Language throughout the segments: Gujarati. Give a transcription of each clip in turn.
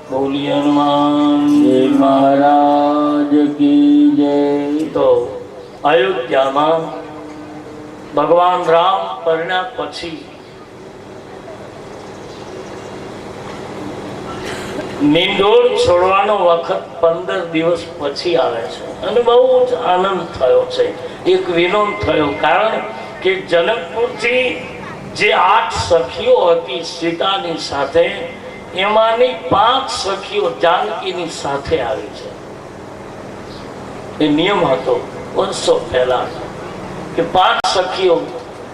બોલીએ હનુમાન મહારાજ કી જય। તો અયોધ્યામાં ભગવાન રામ પરણ્યા પછી નિંદોળ છોડવાનો વખત 15 દિવસ પછી આવે છે અને બહુ જ આનંદ થયો છે, એક વિનોદ થયો। કારણ કે જનકપુરથી જે 8 સખીઓ હતી સીતાની સાથે, એમાંની 5 સખીઓ જાનકીની સાથે આવી છે। એ નિયમ હતો વર્ષો પહેલા કે 5 સખીઓ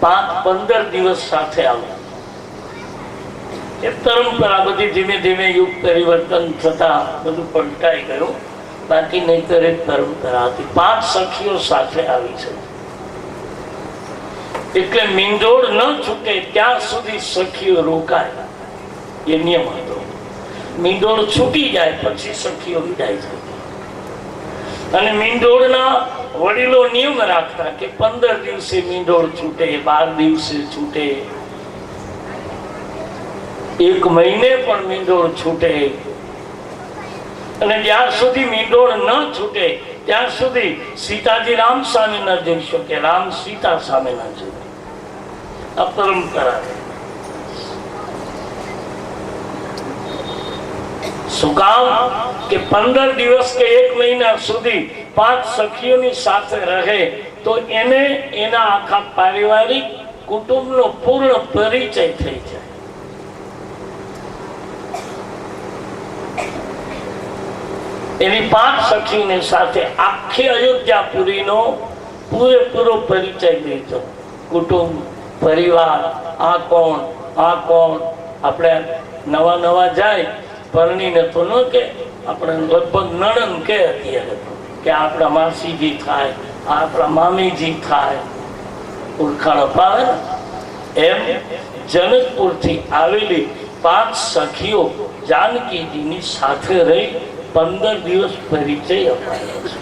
15 દિવસ સાથે આવે। એ પરંપરા બધી ધીમે ધીમે યુગ પરિવર્તન થતા બધું પલટાઈ ગયું, બાકી નહીતર એક પરંપરા હતી। 5 સખીઓ સાથે આવી છે એટલે મીંડોળ ન છૂટે ત્યાં સુધી સખીઓ રોકાય, એ નિયમ હતો। મીંડોળ છૂટી જાય પછી સખીઓ વિદાય થઈ। અને મીંડોળના વડીલો નિયમ રાખતા કે 15 દિવસે મીંડોળ છૂટે, 12 દિવસે છૂટે, 1 મહિને પણ મીંડોળ છૂટે। અને જ્યાં સુધી મીંડોળ ન છૂટે ત્યાં સુધી સીતાજી રામ સામે ન જઈ શકે, રામ સીતા સામે ન જઈ, આ પરંપરા। શું કામ કે 15 દિવસ કે 1 મહિના સુધી 5 સખીઓની સાથે રહે તો એને એના આખા પારિવારિક કુટુંબનો પૂર્ણ પરિચય થઈ જાય। એની 5 સખીની સાથે આખી અયોધ્યાપુરીનો પૂરેપૂરો પરિચય લીધો, કુટુંબ, પરિવાર, આ કોણ, આ કોણ। આપણે નવા જાય પરણીને તો ન કે, આપણે લગભગ નણંદ કે અત્યારે કે આપણા માસીજી થાય, આપણા મામીજી થાય, ઓળખાણ અપાવે ને। એમ જનકપુરથી આવેલી 5 સખીઓ જાનકીજીની સાથે રહી 15 દિવસ પરિચય અપાયો છે।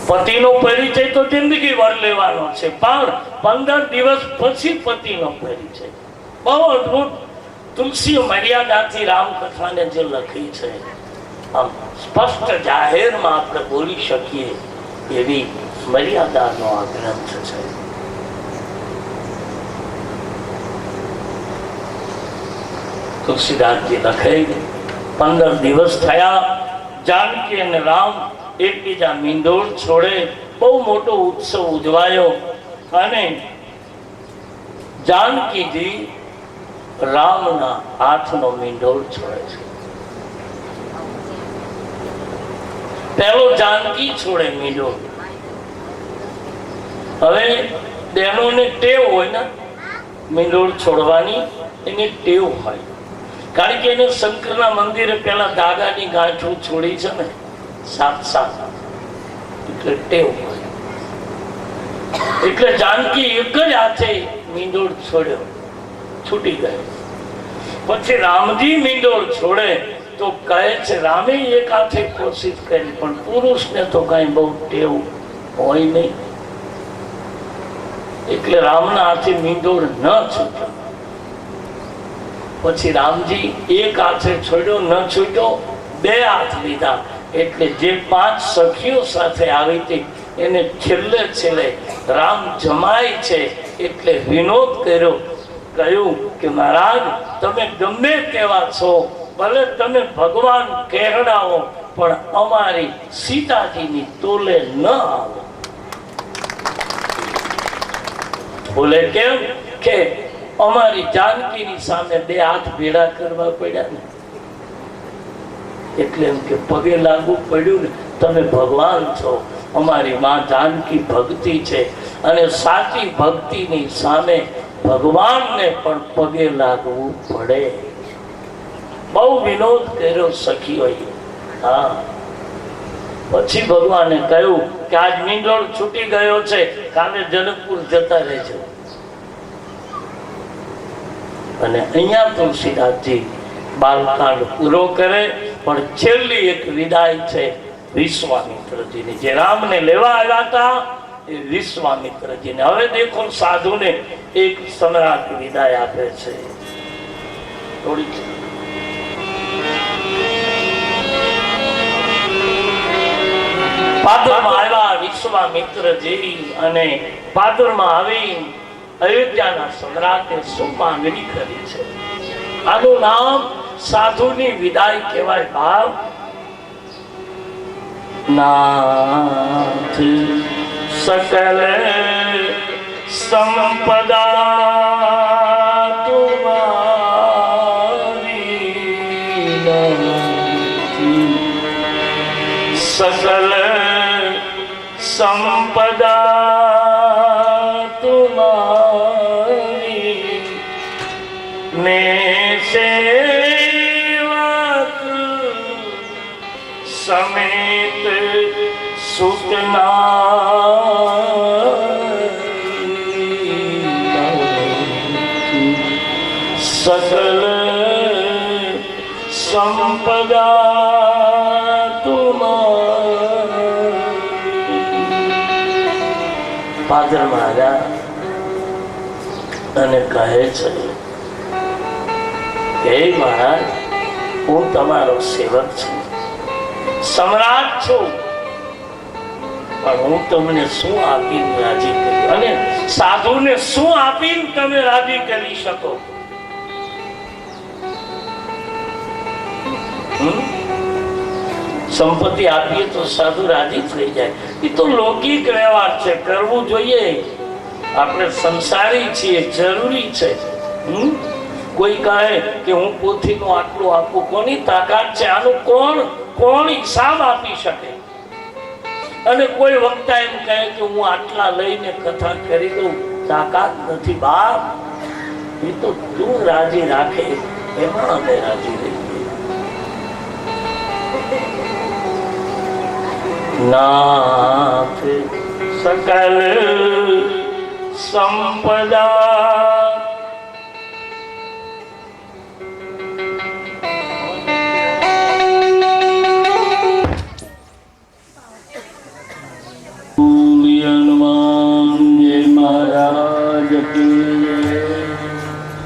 પતિનો પરિચય તો જિંદગી ભર લેવાનો છે, પણ 15 દિવસ પછી પતિનો પરિચય। બહુ અદભુત તુલસી મર્યાદાથી રામકથાને જે લખી છે, આમ સ્પષ્ટ જાહેરમાં આપણે બોલી શકીએ એવી મર્યાદાનો આ ગ્રંથ છે। તુલસીદાસજી લખે 15 દિવસ થયા, જાનકી અને રામ એકબીજા મીંડોળ છોડે, બહુ મોટો ઉત્સવ ઉજવાયો અને જાનકીજી રામના હાથનો મીંડોળ છોડે છે। પહેલો જાનકી છોડે મીંડોળ। હવે બહેનોને ટેવ હોય ને મીંડોળ છોડવાની, એની ટેવ હોય। કારણ કે એને શંકરના મંદિરે પેલા દાદાની ગાંઠો છોડી છે ને 7 એટલે ટેવ હોય। એટલે જાનકી એક જ હાથે મીંડોળ છોડ્યો, છૂટી ગયો। પછી રામજી મીંડોળ છોડે તો કહે છે રામે એક હાથે કોશિશ કરી, પણ પુરુષને તો કઈ બહુ ટેવ હોય નહીં, એટલે રામના હાથે મીંડોળ ન છૂટ્યો। પછી રામજી એક હાથે છોડ્યો, ન છૂટ્યો, 2 હાથ લીધા। એટલે જે 5 સખીઓ સાથે આવી હતી એને છેલ્લે રામ જમાય છે એટલે વિનોદ કર્યો, કહ્યું કે મહારાજ તમે ગમે તેવા છો, ભલે તમે ભગવાન કહેડાવો, પણ અમારી સીતાજીની તોલે ન આવો। બોલે કેમ કે અમારી જાનકીની સામે 2 હાથ ભેળા કરવા પડ્યા ને, એટલે એમ કે પગે લાગવું પડ્યું ને, તમે ભગવાન છો, અમારી માં જાનકી ભક્તિ છે, અને સાચી ભક્તિની સામે ભગવાનને પણ પગે લાગવું પડે। બહુ વિનોદ કર્યો સખીઓએ। હા, પછી ભગવાને કહ્યું કે આજ મીંડોળ છૂટી ગયો છે, કાલે જનકપુર જતા રહેજો। અને અહીંયા તુલસીદાસજી બાલકાંડ પૂરો કરે, પણ છેલ્લી એક વિદાય છે વિશ્વામિત્રજીની. જે રામને લેવા આવ્યા હતા એ વિશ્વામિત્રજીને. હવે દેખો સાધુને એક સમ્રાટ વિદાય આપે છે. થોડી પાદરમાં આવ્યા વિશ્વામિત્રજી, અને પાદરમાં આવી અયોધ્યાના સમ્રાટે શું માંગણી કરી છે? આનું નામ સાધુની વિદાય કહેવાય. ભાવ નાથ સકલ સંપદા તુમારી, સકલ સંપદા તુમારી, મેં સેવક સમેત સુતના સકલ સંપદા તુમારી. પાદરમાં આવ્યા અને કહે છે હે મહારાજ, હું તમારો સેવક છું, સમ્રાટ છું, પણ હું તમને શું આપીને રાજી કરી, અને સાધુને શું આપીને તમે રાજી કરી શકો? સંપત્તિ આપીએ તો સાધુ રાજી થઈ જાય, એ તો લૌકિક વ્યવહાર છે, કરવું જોઈએ. આપણે સંસારી છીએ, જરૂરી છે. કોઈ કહે કે હું પોથીનું આટલું આપું, કોની તાકાત છે? આનું કોણ હિસાબ આપી શકે? અને કોઈ વક્તા એમ કહે કે હું આટલા લઈને કથા કરી દઉં, તાકાત નથી બાપ. એ તો તું રાજી રાખે એમાં અમે રાજી રહીએ. નાથ સકલ સંપદા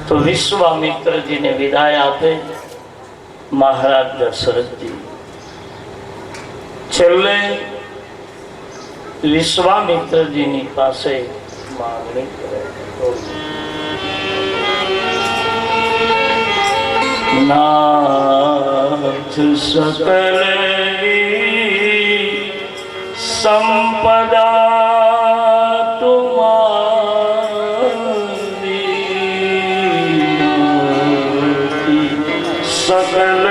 તો વિશ્વામિત્રજીને વિદાય આપે મહારાજ દશરથજી. છેલ્લે વિશ્વામિત્રજીની પાસે માંગણી કરે, નાથ સકલ સંપદા તુમારી, સકલ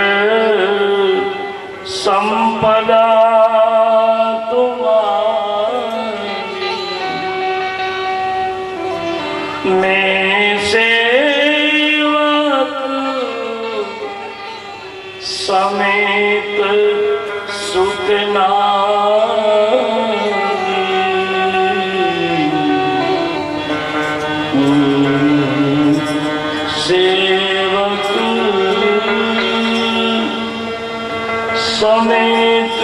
સંપદા તુમારી, મેં સેવક સમેત સેવક સમેત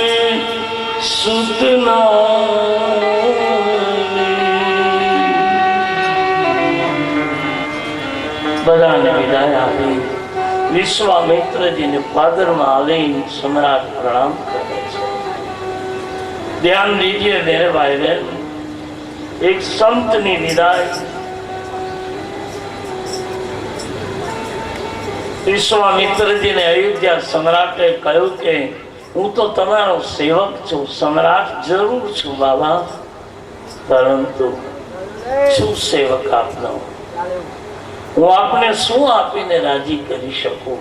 બધાને વિદાય આપી વિશ્વામિત્રજીને પાદરમાં આવીને સમ્રાટ પ્રણામ કરે છે. ધ્યાન દીजिए मेरे भाई बहन, एक સંતની વિદાય. વિશ્વામિત્રજીને અયોધ્યા સમ્રાટે કહ્યું કે હું તો તમારો સેવક છું, સમ્રાટ જરૂર છું બાબા, પરંતુ શું સેવક આપનો? હું આપને શું આપીને રાજી કરી શકું?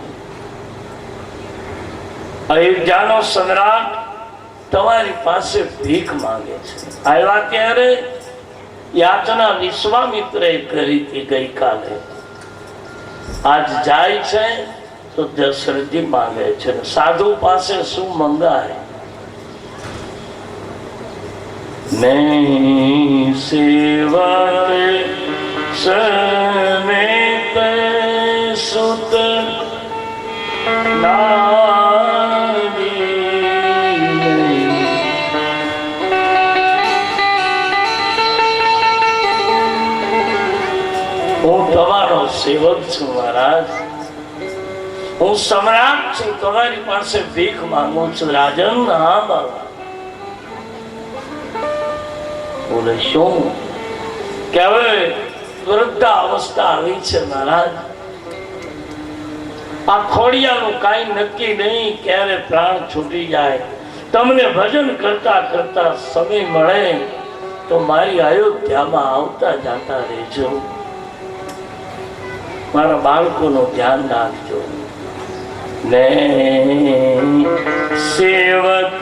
અયોધ્યાનો સમ્રાટ તમારી પાસે ભીખ માંગે છે. આવ્યા ત્યારે યાચના વિશ્વામિત્રએ કરી હતી ગઈકાલે, આજ જાય છે તો દશરથજી માંગે છે. સાધુ પાસે શું મંગાય? મેં સેવક સમેત તમારો સેવક છું મહારાજ, હું સમ્રાટ છું, તમારી પાસે ભીખ માંગુ છું. રાજન, હા બાબા. બોલે શું? કે હવે વૃદ્ધા અવસ્થા આવી છે મહારાજ, આ ખોડિયાનું કાંઈ નક્કી નહીં ક્યારે પ્રાણ છૂટી જાય. તમને ભજન કરતા કરતા સમય મળે તો મારી અયોધ્યામાં આવતા જાતા રહેજો. મારા બાળકોનું ધ્યાન રાખજો. ને સેવક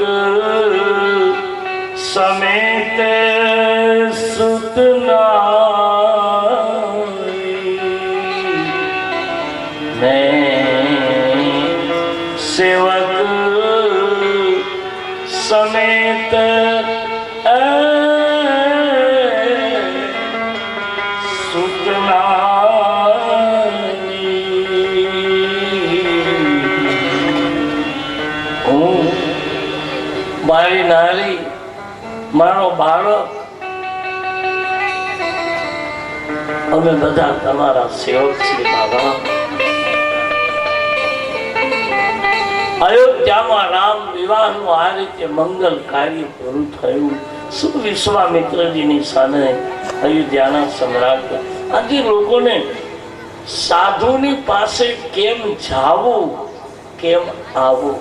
સમેત સુતના ને સેવક સમેત મારી નારી, મારો બાળક, અમે બધા તમારા સેવક છીએ બાબા. અયોધ્યામાં રામ વિવાહનું આ રીતે મંગલ કાર્ય પૂરું થયું. શું વિશ્વામિત્રજીની સામે અયોધ્યાના સમ્રાટ. આજે લોકોને સાધુની પાસે કેમ જાવું, કેમ આવવું,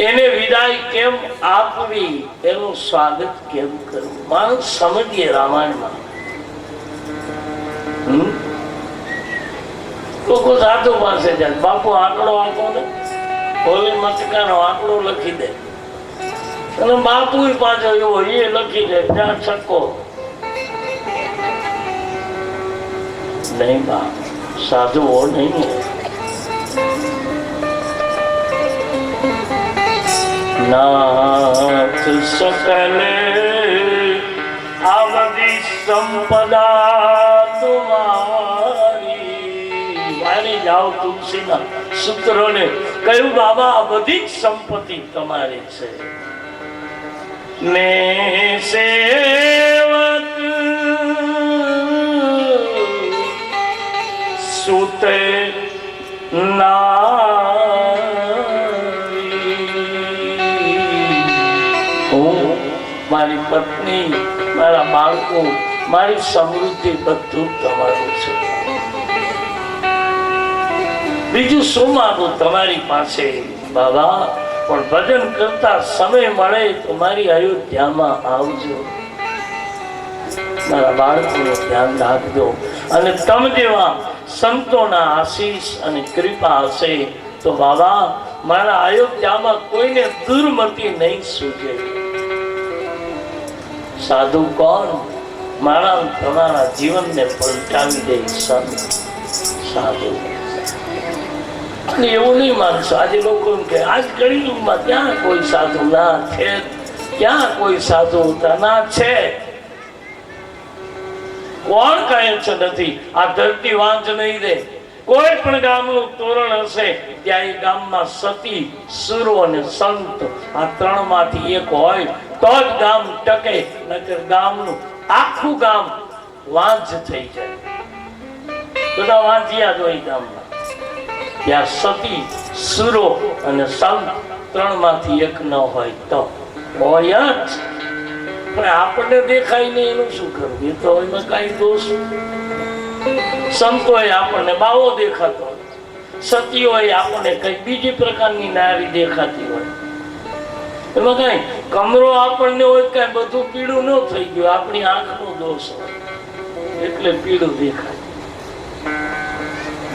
એને વિદાય કેમ આપવી, એનું સ્વાગત કેમ કરવું, માણસ સમજીએ. રામાયણમાં લોકો સાધુ પાસે જાય, બાપુ આંકડો આંકો ને, હોલી મટકાનો આંકડો લખી દે, અને બાપુ પાછો એવો એ લખી દે, જ્યાં છક્કો નહીં. બાપ સાધુઓ નહીં. નાથ સકલે આવધી સંપદા તુમારી. વાણી જાઓ તુલસીના સૂત્રોને કહ્યું, બાબા આ બધી જ સંપત્તિ તમારી છે. ને સેવક સુતે ના મારી પત્ની, મારા બાળકો, મારી સમૃદ્ધિ બધું તમારું છે. બીજું શું માંગુ તમારી પાસે બાબા? પણ ભજન કરતા સમય મળે તો મારી અયોધ્યામાં આવજો, મારા બાળકોનું ધ્યાન રાખજો. અને તમ જેવા સંતોના આશીષ અને કૃપા હશે તો બાબા મારા અયોધ્યામાં કોઈને દુર્મતિ નહીં સૂજે. સાધુ કોણ? મારા તમારા જીવનને પલટાવી દે સંત સાધુ. અને એવું નહીં માનશો. આજે લોકો એમ કે આજ કળિયુગમાં ક્યાં કોઈ સાધુ ના છે, ક્યાં કોઈ સાધુ ના છે. કોણ કહે છે નથી? આ ધરતી વાંચ નહીં દે. કોઈ પણ ગામનું તોરણ હશે ત્યાં એ ગામમાં સતી, સુરો અને સંત આ ત્રણ માંથી એક હોય તો જ ગામ ટકે, નકર ગામનું આખું ગામ વાંચ થઈ જાય. બધા વાંચ્યા જ હોય ગામમાં. ત્યાં સતી, સુરો અને સંત ત્રણ માંથી એક ન હોય તો હોય જ. પણ આપણને દેખાય નહીં એનું શું કરવું? એ તો એમાં કઈ દોષ. સંતોએ આપણને બાવો દેખાતો, સતીઓએ આપણને કઈ બીજી પ્રકારની નારી દેખાતી હોય. એમાં કઈ કમરો આપણને હોય કઈ બધું પીળું ન થઈ ગયું, આપણી આંખનો દોષ હોય એટલે પીળું દેખાય.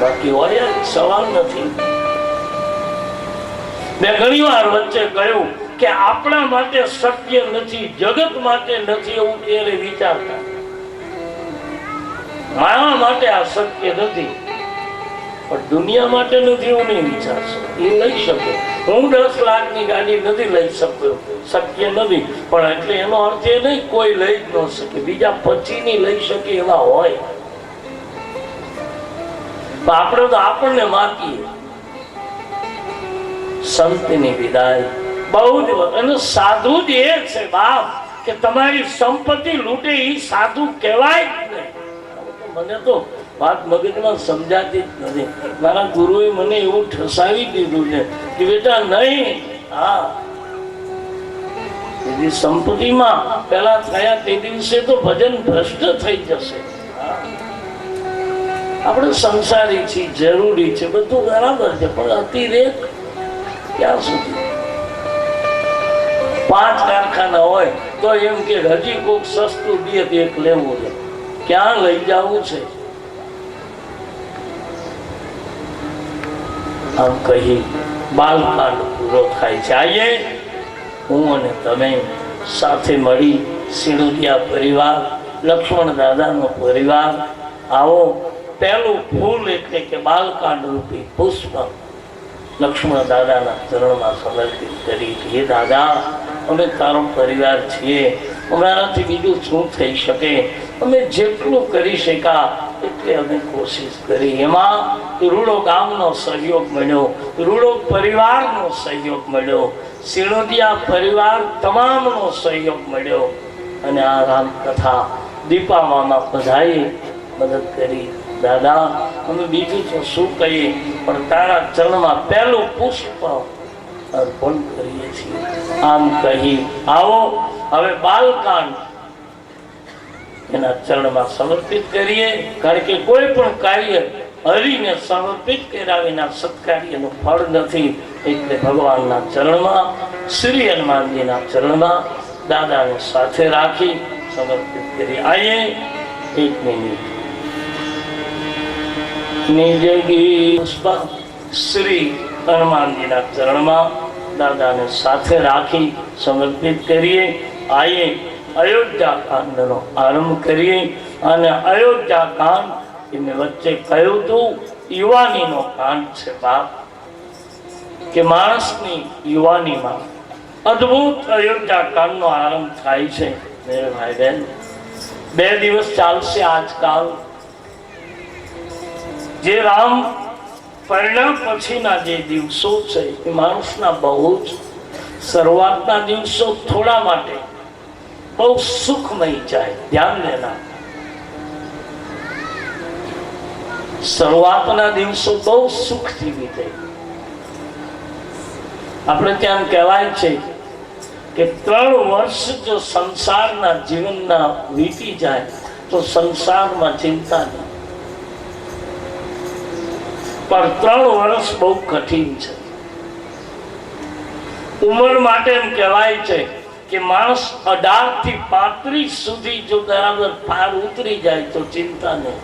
બાકી હોય સવાલ નથી. મેં ઘણી વાર વચ્ચે કહ્યું કે આપણા માટે શક્ય નથી, જગત માટે નથી એવું ક્યારે વિચારતા. મારા માટે આ શક્ય નથી, પણ દુનિયા માટે નથી એવું નહીં વિચારશો. એ લઈ શકે. હું 10 લાખની ગાડી નથી લઈ શક્યો, શક્ય નથી, પણ એટલે એનો અર્થ એ નહીં કોઈ લઈ જ ન શકે. બીજા 25 લઈ શકે એવા હોય. આપણે તો આપણને માગીએ સંતની વિદાય બહુ જ. અને સાધુ જ એ છે બાપ કે તમારી સંપત્તિ લૂંટે એ સાધુ કહેવાય જ નહીં. મને તો વાત મગજમાં સમજાતી જ નથી. મારા ગુરુએ મને એવું ઠસાવી દીધું છે કે બેટા નહીં. હા, સંપત્તિમાં પેલા થયા તે દિવસે તો ભજન ભ્રષ્ટ થઈ જશે. આપણે સંસારી છીએ, જરૂરી છે, બધું બરાબર છે, પણ અતિરેક ક્યાં સુધી? 5 કારખાના હોય તો એમ કે હજી કોઈક સસ્તું દે એક લેવું છે, ક્યાં લઈ જવું છે? આમ કહી બાલકાંડ પૂરો થાય છે. આઈએ હું અને તમે સાથે મળી સિણોદિયા પરિવાર, લક્ષ્મણ દાદાનો પરિવાર, આવો પહેલું ફૂલ એટલે કે બાલકાંડ રૂપી પુષ્પ લક્ષ્મણ દાદાના ચરણમાં સમર્પિત કરી. હે દાદા, અમે તારો પરિવાર છીએ, અમારાથી બીજું શું થઈ શકે? અમે જેટલું કરી શકા એટલે અમે કોશિશ કરી. એમાં રૂડો ગામનો સહયોગ મળ્યો, રૂડો પરિવારનો સહયોગ મળ્યો, સિણોદિયા પરિવાર તમામનો સહયોગ મળ્યો અને આ રામકથા દીપાવામાં બધાએ મદદ કરી. દાદા, અમે બીજું તો શું કહીએ, પણ તારા ચરણમાં પહેલું પુષ્પ અર્પણ કરીએ છીએ. આમ કહી આવો હવે બાલકાંડ એના ચરણમાં સમર્પિત કરીએ. કારણ કે કોઈ પણ કાર્ય હરિને સમર્પિત કર્યા વિના સત્કાર્યનું ફળ નથી. એટલે ભગવાનના ચરણમાં, શ્રી હનુમાનજીના ચરણમાં દાદાને સાથે રાખી સમર્પિત કરી. આઈએ 1 મિનિટ. નિજગી પુષ્પ શ્રી હનુમાનજીના ચરણમાં દાદાને સાથે રાખી સમર્પિત કરીએ. આઈએ અયોધ્યા કાંડનો આરંભ કરીએ. અને અયોધ્યા કાંડ એમને વચ્ચે કહ્યું હતું યુવાનીનો કાંડ છે બાપ, કે માણસની યુવાનીમાં અદ્ભુત અયોધ્યા કાંડનો આરંભ થાય છે. મેરે ભાઈ બહેન, 2 દિવસ ચાલશે આજકાલ. જે રામ પરિણામ પછીના જે દિવસો છે એ માણસના બહુ જ શરૂઆતના દિવસો થોડા માટે બહુ સુખમય જાય. ધ્યાન દેના, શરૂઆતના દિવસો બહુ સુખથી વીતે. આપણે ત્યાં કહેવાય છે કે 3 વર્ષ જો સંસારના જીવનના વીતી જાય તો સંસારમાં ચિંતા નહીં, પણ 3 વર્ષ બહુ કઠિન છે. ઉંમર માટે એમ કહેવાય છે કે માણસ 18 થી 35 સુધી જો બરાબર પાર ઉતરી જાય તો ચિંતા નહીં.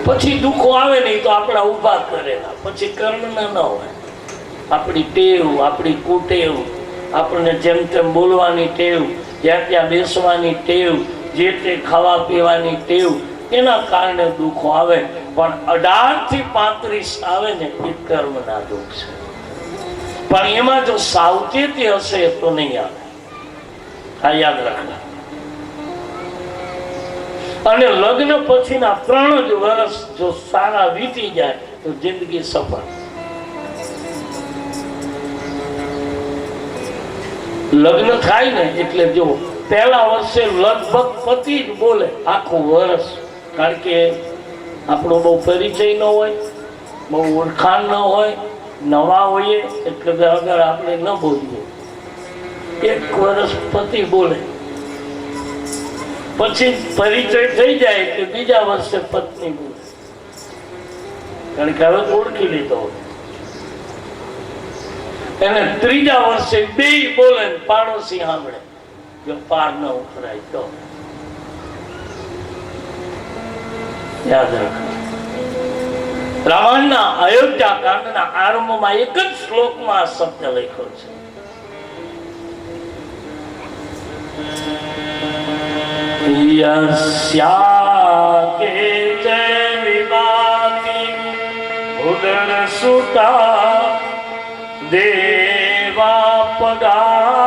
પછી દુઃખો આવે નહીં તો આપણા ઉભા કરેલા, પછી કર્મના ન હોય. આપણી ટેવ, આપણી કુટેવ, આપણને જેમ તેમ બોલવાની ટેવ, જ્યાં ત્યાં બેસવાની ટેવ, જે તે ખાવા પીવાની ટેવ, એના કારણે દુઃખો આવે. પણ 18 થી 35 આવે ને એ કર્મના દુઃખ છે. પણ એમાં જો સાવચેતી હશે તો નહીં આવે. આ યાદ રાખના. અને લગ્ન પછીના 3 જ વર્ષ જો સારા વીતી જાય તો જિંદગી સફળ. લગ્ન થાય ને એટલે જો પહેલા વર્ષે લગભગ પતિ જ બોલે આખું વર્ષ. કારણ કે આપણો બહુ પરિચય ન હોય, બહુ ઓળખાણ ન હોય, નવા હોઈએ એટલે આગળ આપણે ન બોલીએ. 1 વર્ષ પતિ બોલે, પછી પરિચય થઈ જાય કે બીજા વર્ષે પત્ની બોલે. કારણ કે હવે ઓળખી લીધો હોય. એને 3જા વર્ષે 2 બોલે, પાડોશી સાંભળે. જો પાર ન ઉતરાય તો યાદ રાખો. રામાયણના અયોધ્યા કાંડના આરંભમાં એક જ શ્લોકમાં આ શબ્દ લખ્યો છે. યસ્યાકે જય વિવાદી ઉદર સુતા દેવા પદા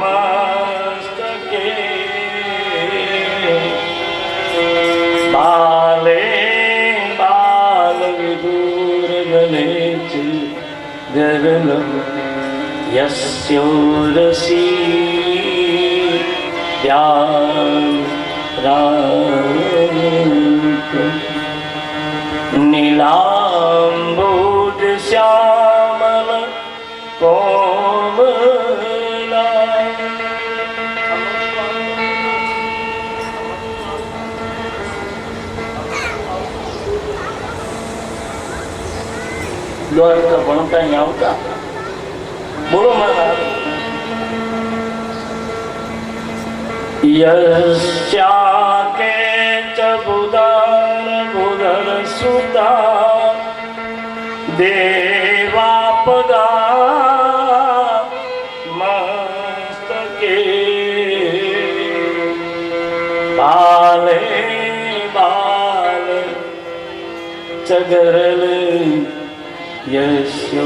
મસ્તકે બાલે બાલ વિદુર ગણેશ ગરલ યસ્યોરસી ધ્યાન નીલાંબુજ શ્યામલ કોમલા દ્વારકા ભણતા અહીં આવતા બોલો મારા યસ્યાકે ચ બુધાન બુધર સુતા દેવાપદા મસ્તકે બાલે બાલ ચગરલ યશોરાસ્યાલતું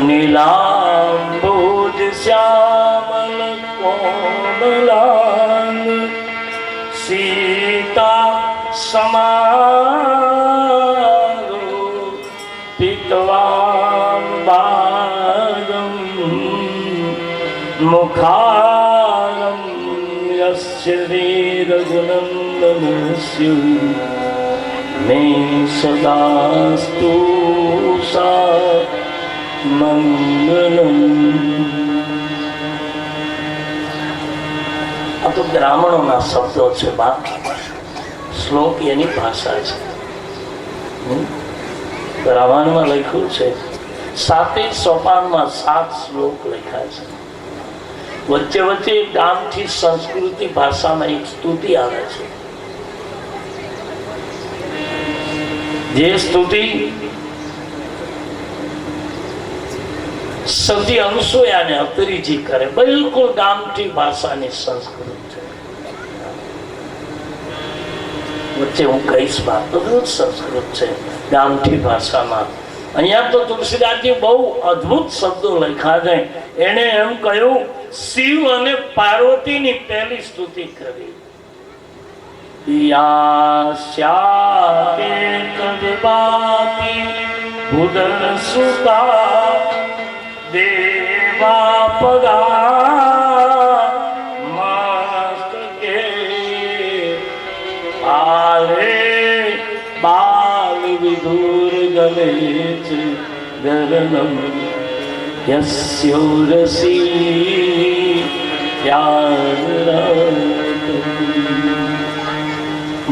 નીલાંબુજ શ્યામલ કોમલાંગ સીતા સમારો પિત્વાંબાદમ મુખારમ યસ્ય રઘુનંદનસ્ય મે સદાસ્તુ સા મંગલમ. આ તો બ્રાહ્મણોના શબ્દો છે બાપ. શ્લોક એની ભાષા છે. રામાયણમાં લખ્યું છે 7 સોપાનમાં 7 શ્લોક લખ્યા છે. વચ્ચે વચ્ચે ગામથી સંસ્કૃતિ ભાષામાં એક સ્તુતિ આવે છે. જે સ્તુતિ સતી અનુસૂયાને અપરીજી કરે, બિલકુલ ગામઠી ભાષાની સંસ્કૃત છે. વચ્ચે હું કહીશ વાત તો સંસ્કૃત છે ગામઠી ભાષામાં. અહીંયા તો તુલસીદાસજી બહુ અદ્ભુત શબ્દો લખ્યા છે. એને એમ કહ્યું શિવ અને પાર્વતીની પહેલી સ્તુતિ કરી. ભૂદન સુતા દેવાપદા મસ્તકે આલે બાલ વિધુર ગલેચ ગરનમ યસ્યોરસી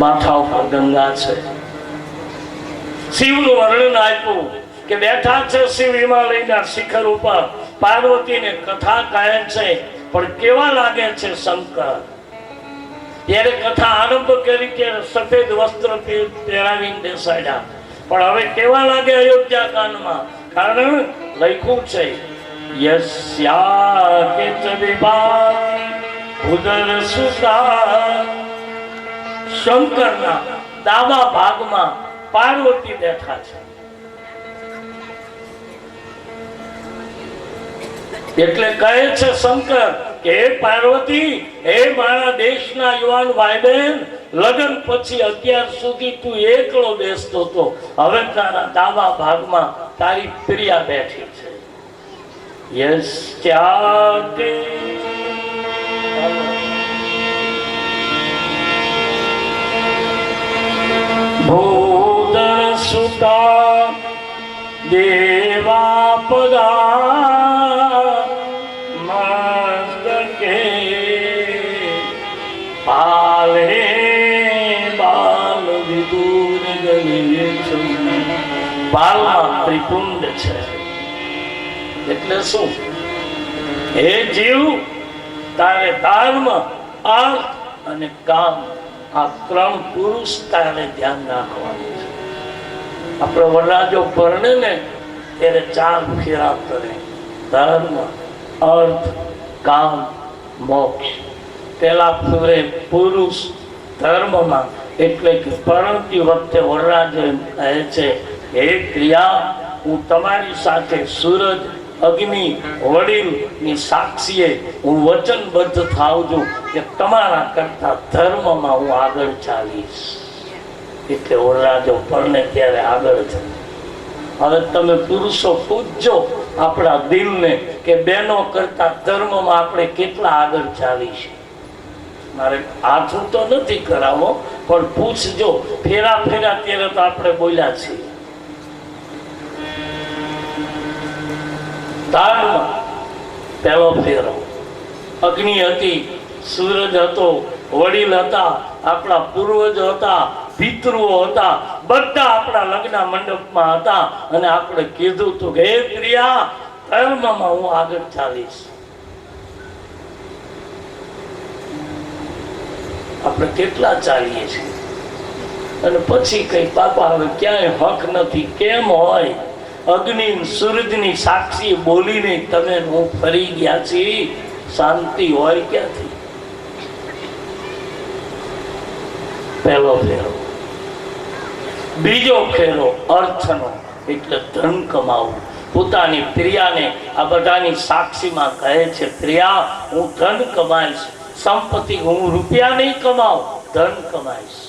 માથા ઉપર ગંગા છે. શિવનું વર્ણન આપ્યું કે બેઠા છે શિવ હિમાલયના શિખર ઉપર, પાર્વતીને કથા કહે છે. પણ કેવા લાગે છે શંકર? ત્યારે કથા આરંભ કરી કે સફેદ વસ્ત્ર પહેરાવીને બેસાડ્યા. પણ હવે કેવા લાગે અયોધ્યા કાંડમાં? કારણ લખ્યું છે યસ્યા કે ઉદર સુતા. શંકરના ડાબા ભાગમાં પાર્વતી બેઠા છે. એટલે કહે છે શંકર કે હે પાર્વતી, હે મારા દેશના યુવાન ભાઈ બહેન, લગ્ન પછી 11 સુધી તું એકલો બેસતો હતો, હવે તારા ડાબા ભાગમાં તારી પ્રિયા બેઠી છે. યસ્યાકે ભૂદર સુતા દેવાપદા મસ્તકે પાલે બાલ વિદુર ગલેચુ. બાલમાં ત્રિપુંડ છે. એટલે શું? હે જીવ, તારે ધર્મ, અર્થ અને કામ, આ 3 પુરુષ તારે ધ્યાન રાખવાનું છે. આપણે વરરાજો પરણે ને ત્યારે 4 ફેરા કરે: ધર્મ, અર્થ, કામ, મોક્ષ. પેલા ફેરે પુરુષ ધર્મમાં, એટલે કે પરણતી વખતે વરરાજો એમ કહે છે હે ક્રિયા, હું તમારી સાથે સૂરજ, અગ્નિ, વડીલ ની સાક્ષીએ હું વચનબદ્ધ થાઉં છું કે તમારા કરતા ધર્મમાં હું આગળ ચાલીશ. એટલે વરરાજો પરણે ત્યારે આગળ છે. હવે તમે પુરુષો પૂજજો આપણા દિલને કે બહેનો કરતા ધર્મમાં આપણે કેટલા આગળ ચાલીશું. મારે હાથું તો નથી કરાવો, પણ પૂછજો. ફેરા ફેરા ત્યારે તો આપણે બોલ્યા છીએ. દાનમાં પહેલો ફેરો અગ્નિ હતી, સૂરજ હતો, વડીલ હતા, આપણા પૂર્વજ હતા, પિતૃઓ હતા, બધા આપણા લગ્ન મંડપમાં હતા. અને આપણે કીધું હતું કે હે પ્રિયા, ધર્મમાં હું આગળ ચાલીશ. આપણે કેટલા ચાલીએ છીએ અને પછી કઈ પાપા હવે ક્યાંય હક નથી. કેમ હોય? અગ્નિ સૂરજની સાક્ષી બોલીને તમે હું ફરી ગયા છીએ. શાંતિ હોય ક્યાંથી? પહેલો ફેરો. બીજો ફેરો અર્થનો, એટલે ધન કમાવું. પોતાની પ્રિયાને આ બધાની સાક્ષીમાં કહે છે, પ્રિયા, હું ધન કમાઈશ. સંપત્તિ હું રૂપિયા નહીં કમાવું, ધન કમાઈશ.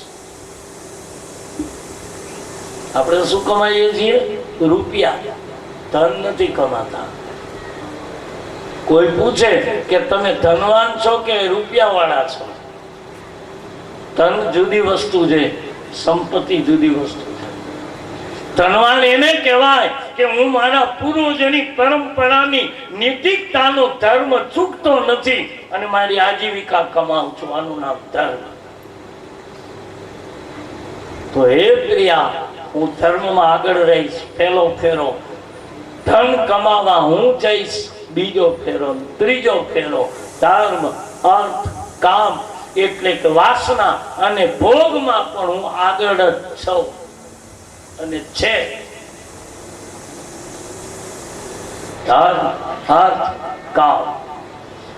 આપણે શું કમાઈએ છીએ? રૂપિયા. ધન નથી કમાતા. કોઈ પૂછે કે તમે ધનવાન છો કે રૂપિયા વાળા છો? ધન જુદી વસ્તુ છે, સંપત્તિ જુદી વસ્તુ છે. ધનવાન એને કહેવાય કે હું મારા પૂર્વજોની પરંપરાની નૈતિકતાનો ધર્મ ચૂકતો નથી અને મારી આજીવિકા કમાઉં છું. આનું નામ ધર્મ. તો હે પ્રિયા, હું ધર્મમાં આગળ રહીશ. પહેલો ફેરો ધન કમાવા હું જઈશ. બીજો ફેરો, ત્રીજો ફેરો ધર્મ, અર્થ, કામ, એટલે કે વાસના અને ભોગમાં પણ હું આગળ જ છું અને છે. ધર્મ, અર્થ, કામ.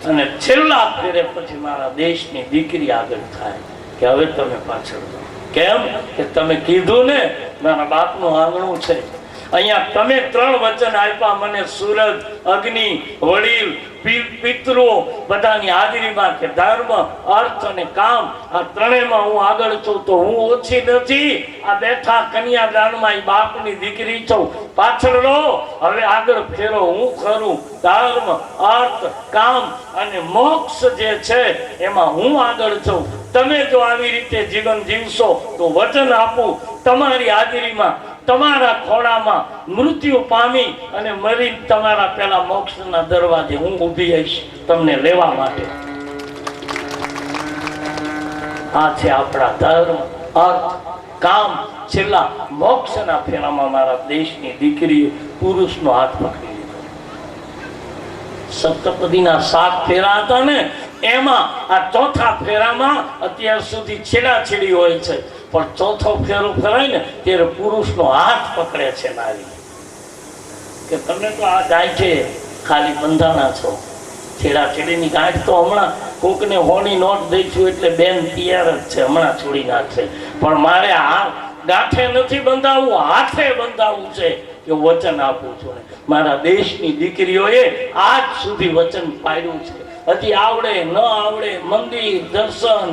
અને છેલ્લા ફેરે પછી મારા દેશની દીકરી આગળ થાય કે હવે તમે પાછળ જાઓ. કેમ કે તમે કીધું ને મારા બાપનું આંગણું છે. અહીંયા તમે 3 વચન આપ્યા મને, સૂરજ, અગ્નિ, વડીલ, પિતૃઓ બધાની હાજરીમાં કે ધર્મ, અર્થ અને કામ, આ ત્રણેયમાં હું આગળ છું. તો હું ઓછી નથી. આ બેઠા કન્યાદાનમાં બાપની દીકરી છું. પાછળ રહો. હવે આગળ ફેરો હું ખરું. ધર્મ, અર્થ, કામ અને મોક્ષ જે છે એમાં હું આગળ છું. તમે જો આવી રીતે જીવન જીવશો તો વચન આપું, તમારી હાજરીમાં, તમારા ખોળામાં મૃત્યુ પામી અને મરી તમારા પેલા મોક્ષના દરવાજે હું ઊભી આવીશ તમને લેવા માટે. આ છે આપણા ધર્મ, અર્થ, કામ. છેલ્લા મોક્ષના ફેરામાં મારા દેશની દીકરીએ પુરુષનો હાથ પકડી લીધો. સપ્તપદીના 7 ફેરા હતા ને, એમાં આ ચોથા ફેરામાં અત્યાર સુધી છેડાછેડી હોય છે, પણ ચોથો ફેરો ફેરાય ને ત્યારે પુરુષનો હાથ પકડે છે નારી કે તમે તો આ ગાંઠે ખાલી બંધાણા છો. છેડાછેડીની ગાંઠ તો હમણાં કોકને હોની નોટ દઈશું એટલે બેન તૈયાર જ છે, હમણાં છોડી નાખશે. પણ મારે આ ગાંઠે નથી બંધાવવું, હાથે બંધાવવું છે કે વચન આપું છું. મારા દેશની દીકરીઓએ આજ સુધી વચન પાડ્યું છે. હજી આવડે ન આવડે, મંદિર, દર્શન,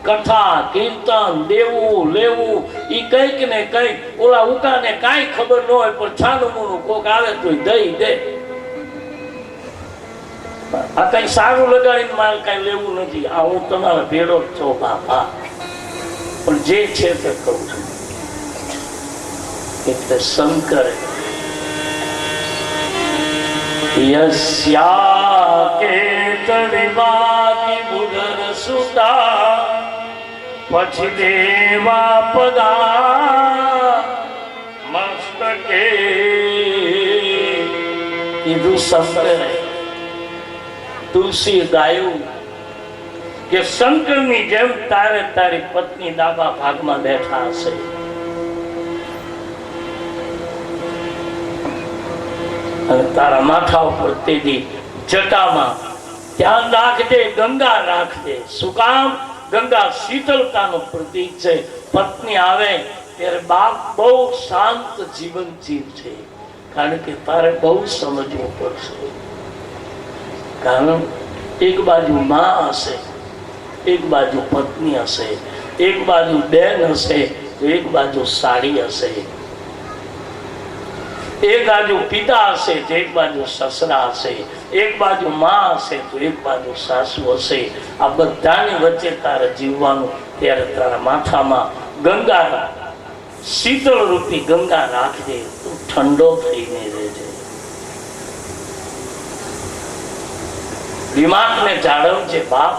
કથા, કીર્તન, દેવું લેવું, ઈ કઈક ને કઈક. ઓલા ઉકાને કાંઈ ખબર ન હોય પણ છાનું કોક આવે તો દઈ દે. આ કઈ સારું લગાડીને મારે કઈ લેવું નથી. આ હું તમારા ભેડો જ છો બાપા, પણ જે છે તે કહું છું. એટલે શંકરે યસ્યા કેતડીવાકી બુધર સુતા પછી દેવા પદા મસ્તકે. કીધું શંકરે. તુલસી ગાયું કે શંકરની જેમ તારે તારી પત્ની ડાબા ભાગમાં બેઠા હશે. અને તારા માથા ઉપર તેજી જટામાં ધ્યાન રાખજે, ગંગા રાખજે. શું કામ? ગંગા શીતળતાનું પ્રતીક છે. પત્ની આવે ત્યારે બાપ બહુ શાંત જીવન જીવશે, કારણ કે તારે બહુ સમજવું પડશે. કારણ એક બાજુ માં હશે, એક બાજુ પત્ની હશે, એક બાજુ બેન હશે, તો એક બાજુ સાડી હશે. એક બાજુ પિતા હશે તો એક બાજુ સસરા હશે, એક બાજુ માં હશે તો એક બાજુ સાસુ હશે. આ બધાની વચ્ચે તારે જીવવાનું. ત્યારે તારા માથામાં ગંગા, શીતળ રૂપી ગંગા રાખજે. તું ઠંડો થઈને રહેજે. દિમાગને જાળવજે બાપ.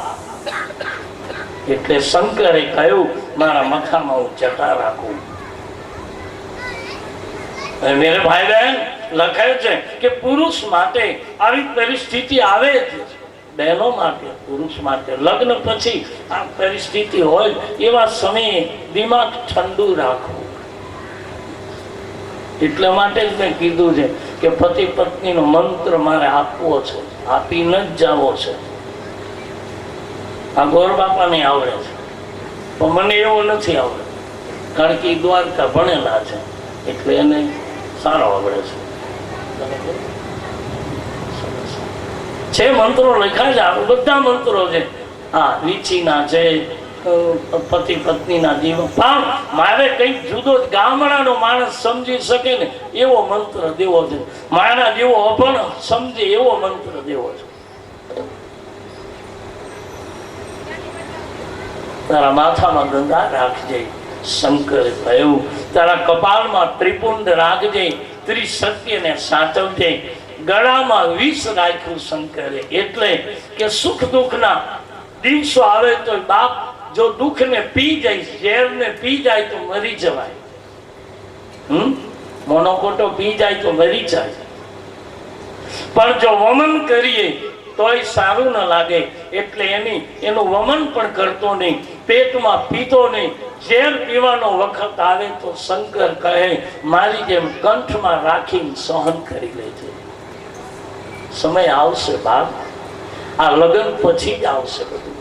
એટલે શંકરે કહ્યું મારા મથામાં હું જટા રાખું. મેરે ભાઈ બહેન લખાય છે કે પુરુષ માટે આવી પરિસ્થિતિ આવે જ. બહેનો માટે, પુરુષ માટે લગ્ન પછી આ પરિસ્થિતિ હોય એવા સમયે દિમાગ ઠંડુ રાખવું. એટલા માટે જ મેં કીધું છે કે પતિ પત્નીનો મંત્ર મારે આપવો છે, આપીને જ જાવો છે. આ ગોર બાપાને આવડે છે પણ મને એવો નથી આવડે, કારણ કે એ દ્વારકા ભણેલા છે એટલે એને સારો આવડે છે. મંત્રો લખ્યા છે, આપણે બધા મંત્રો છે. હા, વીચીના છે, પતિ પત્નીના જીવન. પણ મારે કંઈક જુદો ગામડાનો માણસ સમજી શકે ને એવો મંત્ર દેવો છે. મારા જેવો અભણ સમજે એવો મંત્ર દેવો છે. તારા માથામાં ગંગા રાખજે. શંકરે કહ્યું તારા કપાળમાં ત્રિપુંડ રાખજે, ત્રિસત્યને સાચવજે. ગળામાં વિષ રાખ્યું શંકરે, એટલે કે સુખ દુઃખના દિવસો આવે તો બાપ જો દુઃખને પી જાય, ઝેરને પી જાય તો મરી જવાય. મોનોકોટો પી જાય તો મરી જાય, પણ જો વમન કરીએ તોય સારું ન લાગે. એટલે એનું વમન પણ કરતો નહીં, પેટમાં પીતો નહીં. ઝેર પીવાનો વખત આવે તો શંકર કહે મારી જેમ કંઠમાં રાખીને સહન કરી લેજે. સમય આવશે બાપ, આ લગ્ન પછી જ આવશે બધું.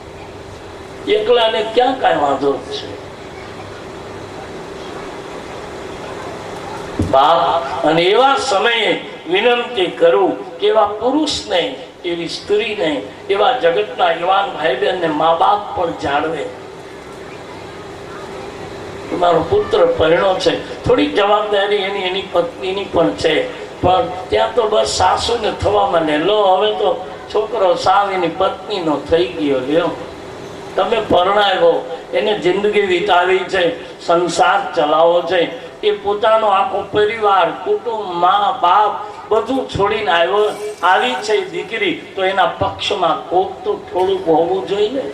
એકલાને ક્યાં કાંઈ વાંધો છે બાપ. અને એવા સમયે વિનંતી કરું કે એવા પુરુષને, એવી સ્ત્રીને, એવા જગતના યુવાન ભાઈ બહેનને મા બાપ પણ જાણવે. મારો પુત્ર પરણો છે, થોડી જવાબદારી એની પત્નીની પણ છે, પણ ત્યાં તો બસ સાસુને થવા માંડે. લો હવે તો છોકરો સાવ એની પત્નીનો થઈ ગયો. લ્યો તમે પરણાવ્યો, એને જિંદગી વિતાવી છે, સંસાર ચલાવો છે. એ પોતાનો આખો પરિવાર, કુટુંબ, મા બાપ બધું છોડીને આવી છે દીકરી, તો એના પક્ષમાં કોક તો થોડુંક હોવું જોઈએ.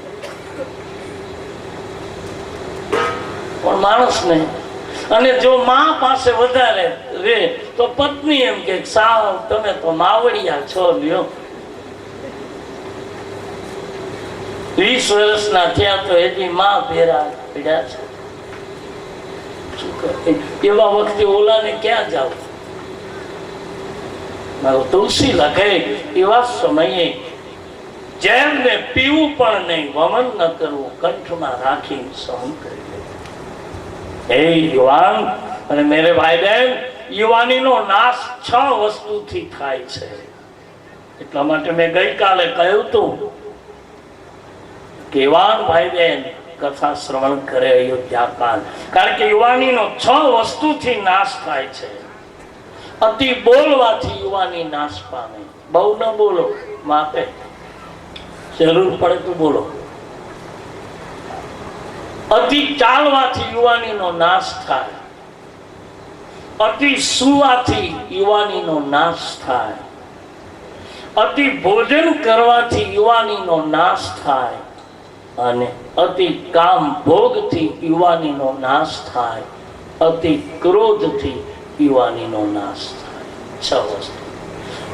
પણ માણસ નહીં. અને જો મા પાસે વધારે રે તો પત્ની એમ કે સાવ તમે તો માવડિયા છો. લ્યો 20 વર્ષના થયા તો હજી મા ભેરા પડ્યા છે. એવા વખતે ઓલાને ક્યાં જાવ? મારો તુલસી લખે એવા સમયે ઝેરને પીવું પણ નહીં, વમન ન કરવું, કંઠમાં રાખી સહન કરી લેવું. હે યુવાન અને મેરે ભાઈ બહેન, યુવાનીનો નાશ 6 વસ્તુથી થાય છે. એટલા માટે મેં ગઈકાલે કહ્યું હતું કે યુવાન ભાઈ બહેન કથા શ્રવણ કરે અયોધ્યાકાંડ. કારણ કે યુવાનીનો 6 વસ્તુથી નાશ થાય છે. અતિ બોલવાથી યુવાની નાશ પામે. બહુ ન બોલો, માપે, જરૂર પડે તો બોલો. અતિ ચાલવાથી યુવાનીનો નાશ થાય. અતિ સુવાથી યુવાનીનો નાશ થાય. અતિ ભોજન કરવાથી યુવાનીનો નાશ થાય. અને અતિ કામ ભોગથી યુવાનીનો નાશ થાય. અતિ ક્રોધથી યુવાનીનો નાશ થાય. 6 વસ્તુ.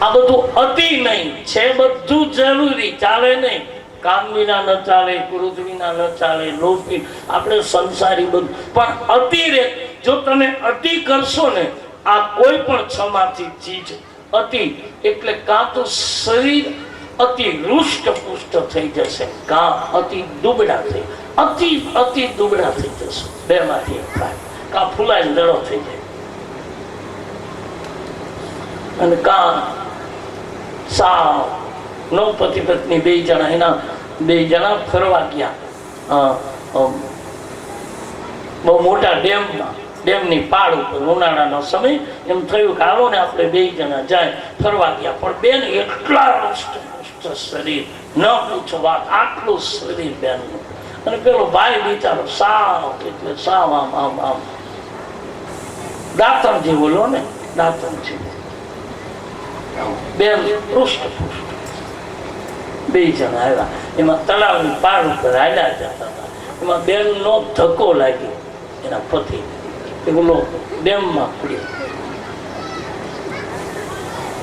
આ બધું અતિ નહીં છે, બધું જરૂરી, ચાલે નહીં. કામ વિના ન ચાલે, ક્રોધ વિના ન ચાલે, લોભ, આપણે સંસારી બધું. પણ અતિરેક જો તમે અતિ કરશો ને, આ કોઈ પણ 6 માંથી ચીજ અતિ એટલે કાં તો શરીર અતિ રૂષ્ટ પુષ્ટ થઈ જશે, કાં અતિ દુબળા થઈ, અતિ દુબળા થઈ જશે. 2 માંથી એક થાય. કાં ફૂલાઈ દડો થઈ જાય અને કાં સાવ નો પતિ પત્ની 2 જણા, એના 2 જણા ફરવા ગયા બહુ મોટા ડેમમાં. ડેમની પાળ ઉપર ઉનાળાનો સમય એમ થયું કે હાલો ને આપણે 2 જણા જાય ફરવા ગયા. પણ બેન એટલા રૂષ્ટ શરીર, ન પૂછો વાત, આટલું શરીર બેનનું. અને પેલો ભાઈ બિચારો સાવ એટલે સાવ આમ આમ આમ દાંતણજી બોલો ને, દાંતણજી બેન પૃષ્ઠ 2 જણા આવ્યા. એમાં તળાવની પાર ઉપર હાલ્યા જતા હતા. એમાં બેનનો ધક્કો લાગ્યો એના પતિ, એ બોલો ડેમમાં પડ્યો.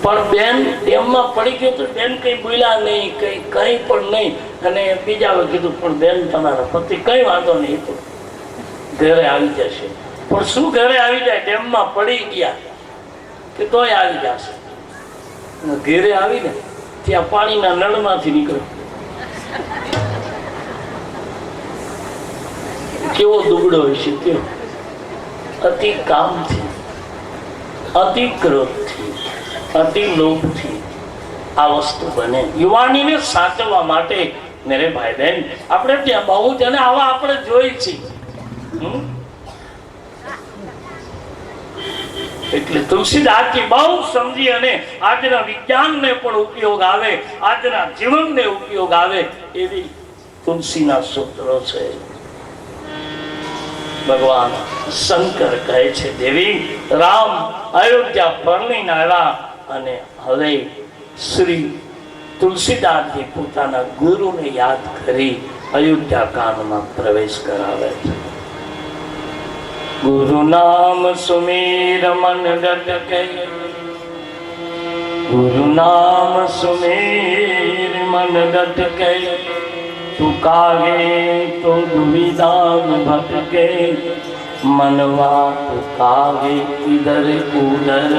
પણ બેન ડેમમાં પડી ગયો તો બેન કઈ બોલ્યા નહીં, કઈ પણ નહીં. અને બીજા કીધું પણ બેન તમારા પતિ કઈ વાંધો નહીં, તો ઘરે આવી જશે. પણ શું ઘરે આવી જાય, ડેમમાં પડી ગયા કે તોય આવી જશે. ઘેરે આવીને ત્યાં પાણીના નળમાંથી નીકળે, કેવો દુબળો હોય છે કેવો, અતિ કામથી, અતિ ક્રોધથી, અતિ લોભથી આ વસ્તુ બને. યુવાનીને સાચવવા માટે મેરે ભાઈ બહેન આપણે ત્યાં બહુ જને આવા આપણે જોઈ છીએ. એટલે તુલસીદાસજી બહુ સમજી અને આજના વિજ્ઞાનને પણ ઉપયોગ આવે, આજના જીવનને ઉપયોગ આવે એવી તુલસીના સૂત્રો છે. ભગવાન શંકર કહે છે, દેવી રામ અયોધ્યા પરણીને આવ્યા અને હવે શ્રી તુલસીદાસજી પોતાના ગુરુને યાદ કરી અયોધ્યા કાંડમાં પ્રવેશ કરાવે છે. ગુરુ નામ સુમીર મન ડટકે, ગુરુ નામ સુમીર મન ડટકે, તું કાગે તો દુવિધાન ભટકે, मनवा पुकारे इधर उधर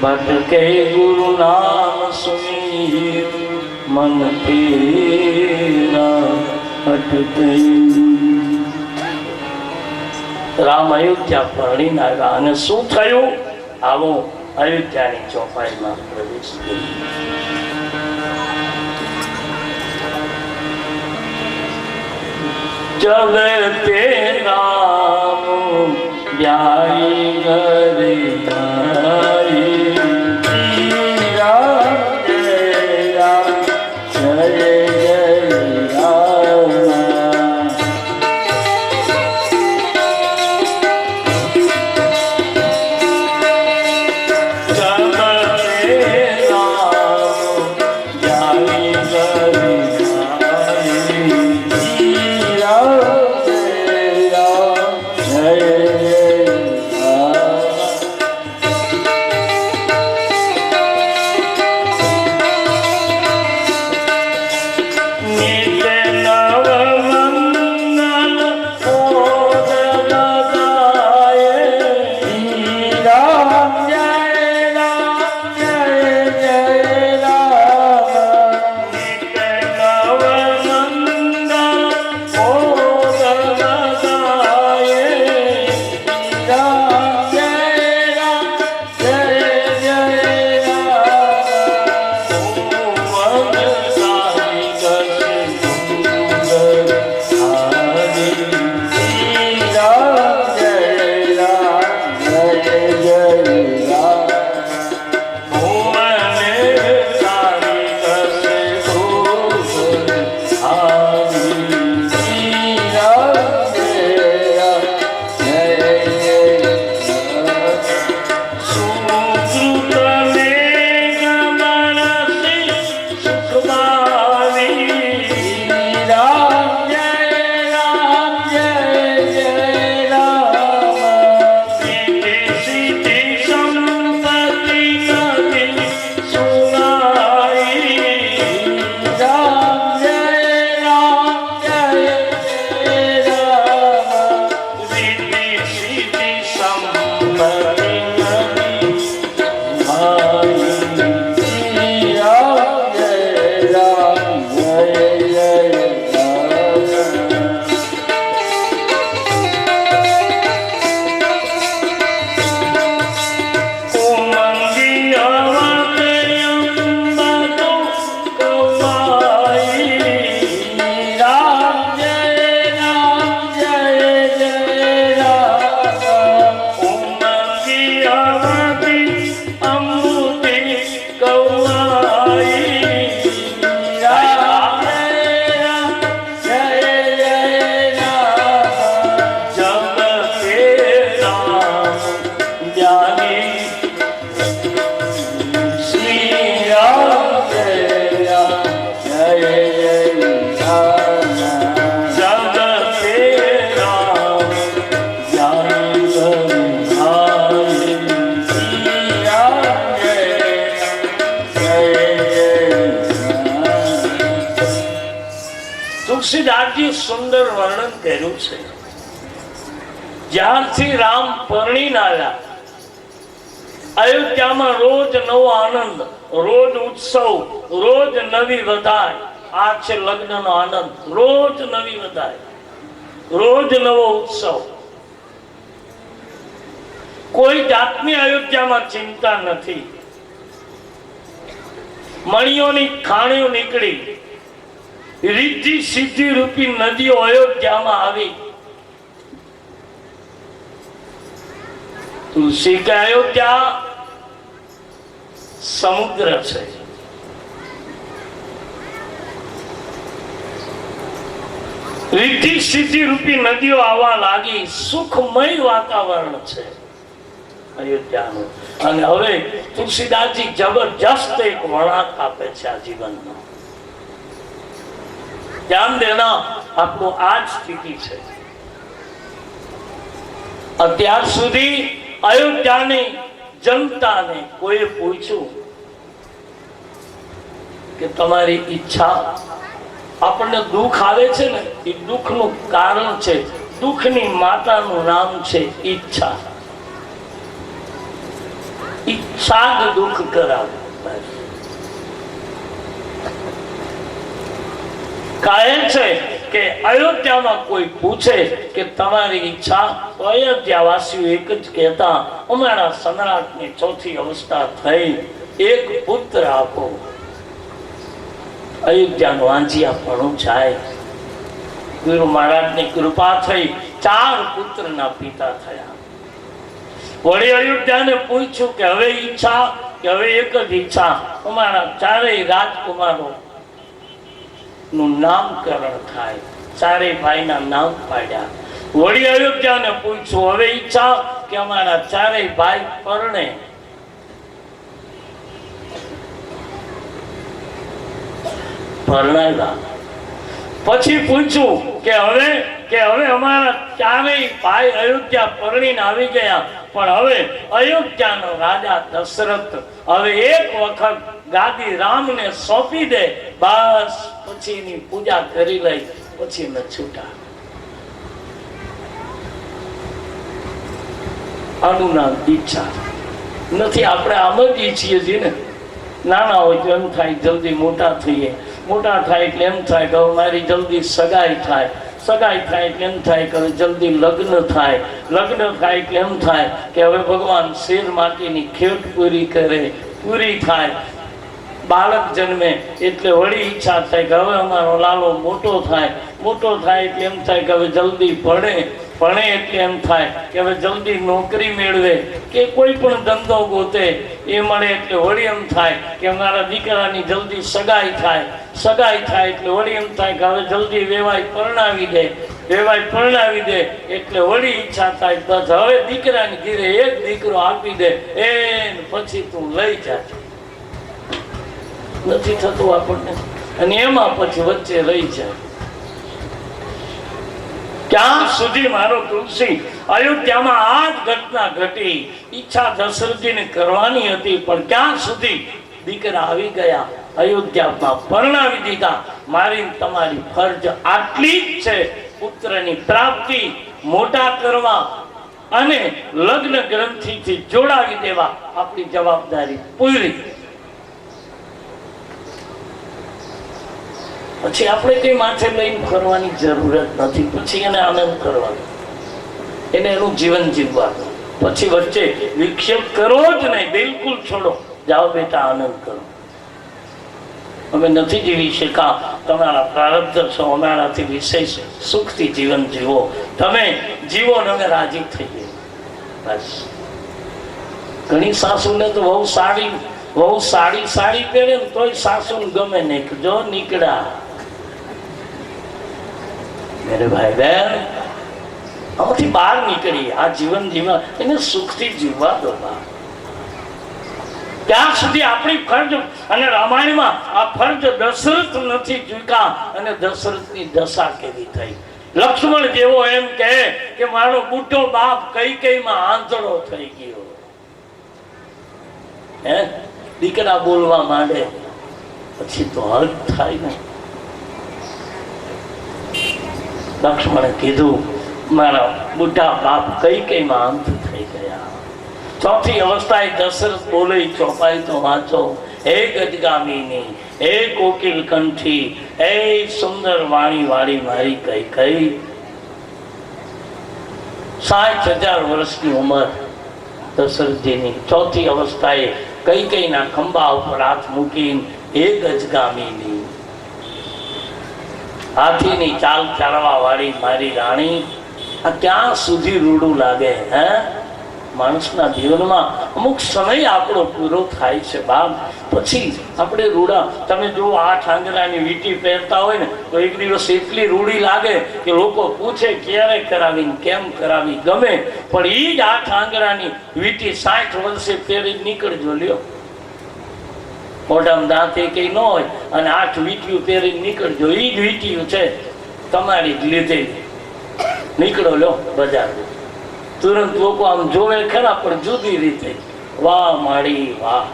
भटके गुरु नाम सुमीर मन तेरा अटके। राम अयोध्या પરણીને આવ્યા અને શું થયું? આવો અયોધ્યાની ચોપાઈમાં પ્રવેશ કર્યો। चलते राम ब्याई घरे आई, राम जय राम जय जय राम। चलते राम ब्याई घरे તુલસીદાસજી સુંદર વર્ણન કર્યું છે. જ્યારથી રામ પરણીને આવ્યા, અયોધ્યામાં રોજ નવો આનંદ, રોજ ઉત્સવ, રોજ નવી વધાઈ. આ છે લગ્નનો આનંદ. રોજ નવી વધાઈ, રોજ નવો ઉત્સવ. કોઈ જાતની અયોધ્યામાં ચિંતા નથી. મણીઓની ખાણીઓ નીકળી, રિદ્ધિ સિદ્ધિ રૂપી નદીઓ અયોધ્યામાં આવી. તુલસી કે અયોધ્યા સમુદ્ર છે. રિદ્ધિ સિદ્ધિ રૂપી નદીઓ આવવા લાગી. સુખમય વાતાવરણ છે અયોધ્યાનું. અને હવે તુલસીદાસજી જબરજસ્ત એક વળાંક આપે છે આ જીવનનો. ધ્યાન દેના, આપણું આ જ સ્થિતિ છે. અત્યાર સુધી અયોધ્યાની જનતાને કોઈએ પૂછ્યું કે તમારી ઈચ્છા, આપણને દુઃખ આવે છે ને, એ દુઃખનું કારણ છે, દુઃખની માતાનું નામ છે ઈચ્છા. ઈચ્છા જ દુઃખ કરાવે. કહે છે કે અયોધ્યામાં કોઈ પૂછે કે તમારી ઈચ્છા, તો અયોધ્યાવાસીઓ એક જ કહેતા, અમારા સમ્રાટની ચોથી અવસ્થા થઈ, એક પુત્ર આપો. અયોધ્યાનો આંજીયાપણું જાય. ગુરુ મહારાજની કૃપા થઈ, 4 પુત્રના પિતા થયા. વળી અયોધ્યાને પૂછ્યું કે હવે ઈચ્છા, કે હવે એક જ ઈચ્છા, અમારા 4 રાજકુમારો નું નામકરણ થાય. 4 ભાઈના નામ પાડ્યા. વળી અયોધ્યાને પૂછ્યું હવે ઈચ્છા, કે અમારા 4 ભાઈ પરણે. પરણાવ્યા. પછી પૂછ્યું કે હવે અમારા 4 ભાઈ અયોધ્યા પરણીને આવી ગયા, પણ હવે અયોધ્યાનો રાજા દશરથ હવે એક વખત ગાદી રામને સોંપી દે, બસ પછી એની પૂજા કરી લઈ, પછી ન છૂટા. આનું નામ ઈચ્છા નથી. આપણે આમ જ ઈચ્છીએ છીએ ને. નાના હોય તો એમ થાય જલ્દી મોટા થઈએ, મોટા થાય એટલે એમ થાય કે મારી જલ્દી સગાઈ થાય, સગાઈ થાય એટલે એમ થાય કે જલ્દી લગ્ન થાય, લગ્ન થાય એટલે એમ થાય કે હવે ભગવાન શેર માટીની ખેટ પૂરી કરે, પૂરી થાય. બાળક જન્મે એટલે વળી ઈચ્છા થાય કે હવે અમારો લાલો મોટો થાય, મોટો થાય એટલે એમ થાય કે હવે જલ્દી ભણે, ભણે એટલે એમ થાય કે હવે જલ્દી નોકરી મેળવે, કે કોઈ પણ ધંધો ગોતે એ મળે એટલે વળી એમ થાય કે મારા દીકરાની જલ્દી સગાઈ થાય, સગાઈ થાય એટલે વળી એમ થાય કે હવે જલ્દી વેવાઈ પરણાવી દે, વેવાઈ પરણાવી દે એટલે વળી ઈચ્છા થાય બસ હવે દીકરાની ઘીરે એક દીકરો આપી દે, એ પછી તું લઈ જા. નથી થતું આપણને. અને એમાં પછી વચ્ચે રહી જાય. ક્યાં સુધી મારો તુલસી અયોધ્યામાં આ જ ઘટના ઘટી. ઈચ્છા દશરથજીને કરવાની હતી, પણ ક્યાં સુધી દીકરા આવી ગયા, અયોધ્યામાં પરણાવી દીધા. મારી તમારી ફરજ આટલી જ છે, પુત્રની પ્રાપ્તિ, મોટા કરવા અને લગ્ન ગ્રંથિથી જોડાવી દેવા. આપણી જવાબદારી પૂરી. પછી આપણે કઈ માથે લઈને ફરવાની જરૂરત નથી. પછી એને આનંદ કરવાનો, એને એનું જીવન જીવવાનું. પછી વચ્ચે વિક્ષેપ કરવો જ નહીં, બિલકુલ છોડો. જાઓ બેટા, આનંદ કરો. અમે નથી જીવી શકા, તમારા પ્રારબ્ધ છો, અમારાથી વિશેષ સુખથી જીવન જીવો. તમે જીવો ને અમે રાજી થઈએ, બસ. ઘણી સાસુને તો બહુ સાડી પહેરે ને તોય સાસુને ગમે નહીં. જો નીકળ્યા મેરે ભાઈ બહેન, આમાંથી બહાર નીકળી આ જીવન જીવવા, એને સુખથી જીવવા દો. ત્યાં સુધી આપણી ફરજ, અને રામાયણમાં આ ફરજ દશરથ નથી ચૂક્યા, અને દશરથની દશા કેવી થઈ. લક્ષ્મણ જેવો એમ કહે કે મારો બુઢો બાપ કઈકઈમાં આંધળો થઈ ગયો. હે, દીકરા બોલવા માંડે પછી તો હર્ષ થાય ને. લક્ષ્મણે કીધું મારા બુઢા બાપ કઈ કઈમાં અંત થઈ ગયા. ચોથી અવસ્થાએ દશરથ બોલે, ચોપાઈ તો વાંચો. હે ગજગામિની, હે કોકિલ કંઠી, હે સુંદર વાણી વાળી મારી કઈ કઈ. 60,000 વર્ષની ઉંમર દશરથજીની. ચોથી અવસ્થાએ કઈ કઈના ખંભા ઉપર હાથ મૂકીને હે ગજગામિની, હાથીની ચાલ ચાલવા વાળી મારી રાણી. આ ક્યાં સુધી રૂડું લાગે હે? માણસના જીવનમાં અમુક સમય આપણો પૂરો થાય છે બાપ, પછી આપણે રૂડા. તમે જો 8 આંગળાની વીંટી પહેરતા હોય ને તો એક દિવસ એટલી રૂડી લાગે કે લોકો પૂછે ક્યારે કરાવી, કેમ કરાવી, ગમે. પણ એ જ 8 આંગળાની વીંટી 60 વર્ષે પહેરી નીકળજો લ્યો. મોઢામાં દાંત કઈ ન હોય અને 8 વીંટીઓ પહેરી નીકળજો. એ જ વીંટીઓ છે તમારી જ લીધેલી. નીકળો લો બજાર. તુરંત લોકો આમ જોવે ખરા પણ જુદી રીતે. વાહ માળી વાહ.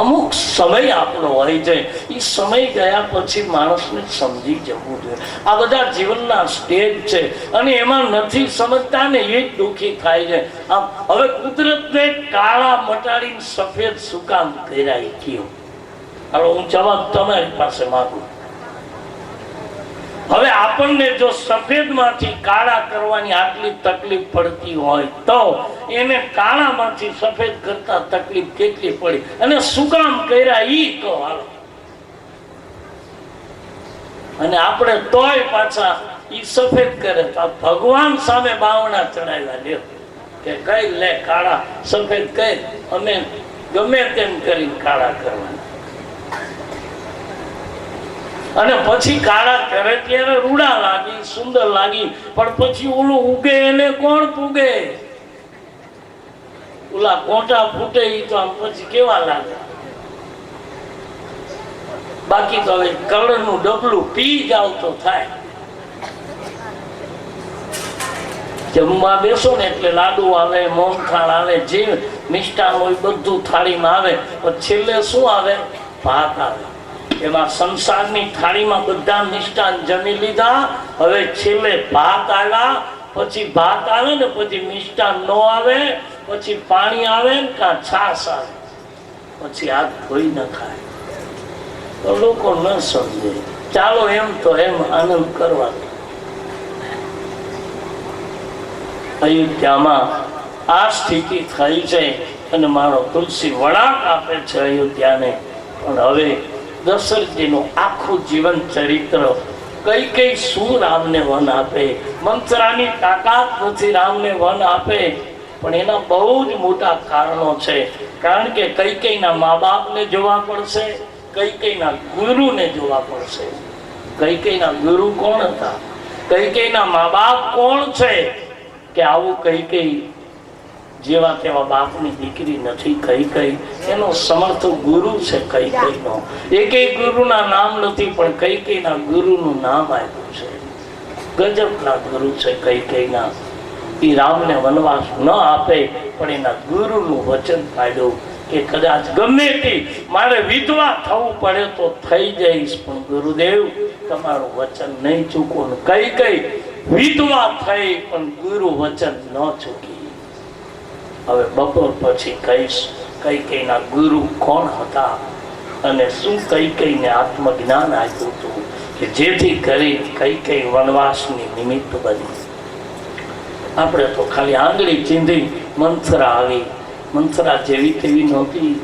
અમુક સમય આપણો હોય છે, એ સમય ગયા પછી માણસને સમજી જવું જોઈએ. આ બધા જીવનના સ્ટેજ છે અને એમાં નથી સમજતા ને એ જ દુઃખી થાય છે. આમ હવે કુદરતને કાળા મટાડીને સફેદ શું કામ કર્યા કયો? હવે હું જવાબ તમારી પાસે માંગુ. હવે આપણને જો સફેદ માંથી કાળા કરવાની આટલી તકલીફ પડતી હોય તો એને કાળા માંથી સફેદ કરતા તકલીફ કેટલી પડી અને શું કામ કર્યા ઈ કહો હાલો. અને આપણે તોય પાછા ઈ સફેદ કરે તો ભગવાન સામે બાવણા ચડાવ્યા લ્યો કે કઈ લે કાળા સફેદ કઈ અમે ગમે તેમ કરીને કાળા કરવાના. અને પછી કાળા કરે ત્યારે રૂડા લાગી, સુંદર લાગી, પણ પછી ઓલું ઉગે એને કોણ પૂગે? ઓલા કોટા ફૂટે ઈ તો આમ પછી કેવા લાગે. બાકી તો હવે કલરનું ડબલું પી જાવ તો થાય. જમવા બેસો ને એટલે લાડુ આવે, મોહનથાળ આવે, જે મિષ્ટાન હોય બધું થાળીમાં આવે. પણ છેલ્લે શું આવે? ભાત આવે. એમાં સંસારની થાળીમાં બધા મિષ્ટાન જમી લીધા, હવે છેલ્લે ભાત આવ્યા. પછી ભાત આવે ને પછી મિષ્ટાન ન આવે, પછી પાણી આવે ને કાં છાશ આવે, પછી હાથ ધોઈ ન ખાય. તો લોકો ન સમજે. ચાલો એમ તો એમ આનંદ કરવા. અયોધ્યામાં આ સ્થિતિ થઈ છે અને મારો તુલસી વળાંક આપે છે અયોધ્યાને. પણ હવે દશરથજીનું આખું જીવન ચરિત્ર કઈ કઈ શું રામને વન આપે. મંત્રાની તાકાત નથી રામને વન આપે, પણ એના બહુ જ મોટા કારણો છે. કારણ કે કઈ કઈના મા બાપને જોવા પડશે, કઈ કઈના ગુરુને જોવા પડશે. કઈ કઈના ગુરુ કોણ હતા, કઈ કઈના મા બાપ કોણ છે કે આવું કઈ કઈ જેવા તેવા બાપની દીકરી નથી. કઈ કઈ એનો સમર્થ ગુરુ છે. કઈ કઈ નો એક ગુરુના નામ નથી પણ કઈ કઈના ગુરુનું નામ આપ્યું છે. ગજબના ગુરુ છે કઈ કઈના. એ રામને વનવાસ ન આપે પણ એના ગુરુનું વચન પાડ્યું કે કદાચ ગમે તે મારે વિધવા થવું પડે તો થઈ જઈશ પણ ગુરુદેવ તમારું વચન નહીં ચૂકો. કઈ કઈ વિધવા થઈ પણ ગુરુ વચન ન ચૂકી. હવે બપોર પછી કહીશ કઈ કઈના ગુરુ કોણ હતા અને શું કઈ કઈને આત્મજ્ઞાન આપ્યું હતું કે જેથી કરી કઈ કઈ વનવાસની નિમિત્ત બની. આપણે તો ખાલી આંગળી ચીંધી મંથરા આવી. મંથરા જેવી તેવી નહોતી.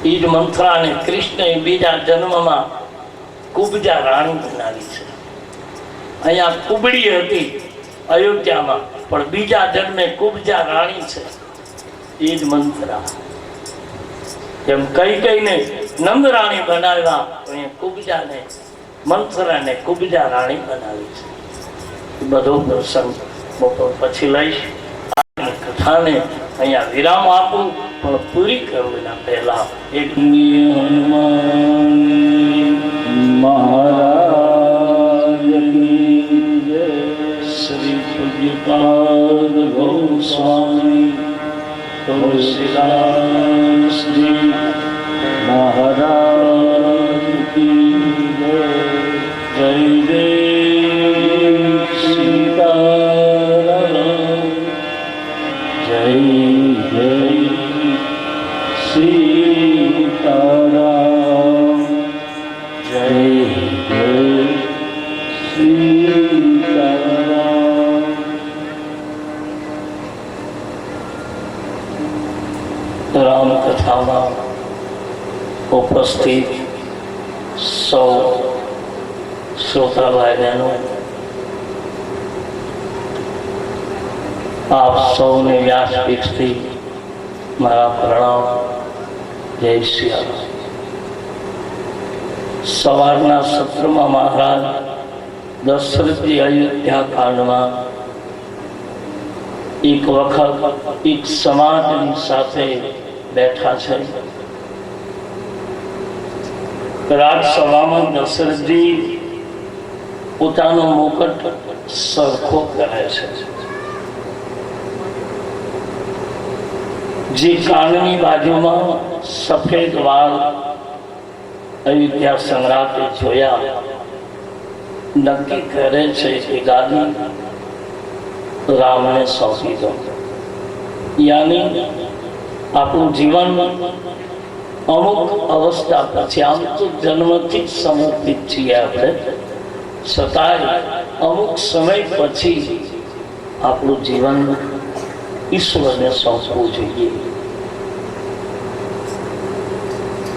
એ જ મંથરાને કૃષ્ણએ બીજા જન્મમાં કુબજા રાણી બનાવી છે. અહીંયા કુબડી હતી અયોધ્યામાં, પણ બીજા જન્મે કુબજા રાણી છે. એ જ મંથરા. જેમ કઈ કઈને નંદ રાણી બનાવ્યા, કુબજાને મંથરાને કુબજા રાણી બનાવી છે. બધો પ્રસંગ બપોર પછી લઈશ. આ કથાને અહીંયા વિરામ આપું પણ પૂરી કરું એના પહેલા એક મહારાજ શ્રી પૂજ્યપાદ ગોસ્વામી તુલસીદાસજી મહારાજ કી જય. સીતારામ જય જય સીતારામ. રામકથામાં ઉપસ્થિત સૌ શ્રોતાભાઈ બહેનો, આપ સૌને વ્યાસપીઠથી મારા પ્રણામ. જય સિયારામ. સવારના સત્રમાં મહારાજ દશરથજી અયોધ્યા કાંડમાં એક વખત એક સમાજની સાથે બેઠા છે. રાજસભામાં દશરથજી પોતાનો મુકટ સરખો કરે છે. જે કાનની બાજુમાં સફેદ વાળ અયોધ્યા સમ્રાટે જોયા, નક્કી કરે છે કે ગાદી રામને સોંપી દો. યાની આપણું જીવન અમુક અવસ્થા પછી, આમ તો જન્મથી જ સમર્પિત છીએ આપણે, છતાંય અમુક સમય પછી આપણું જીવન ઈશ્વરને સોંપવું જોઈએ.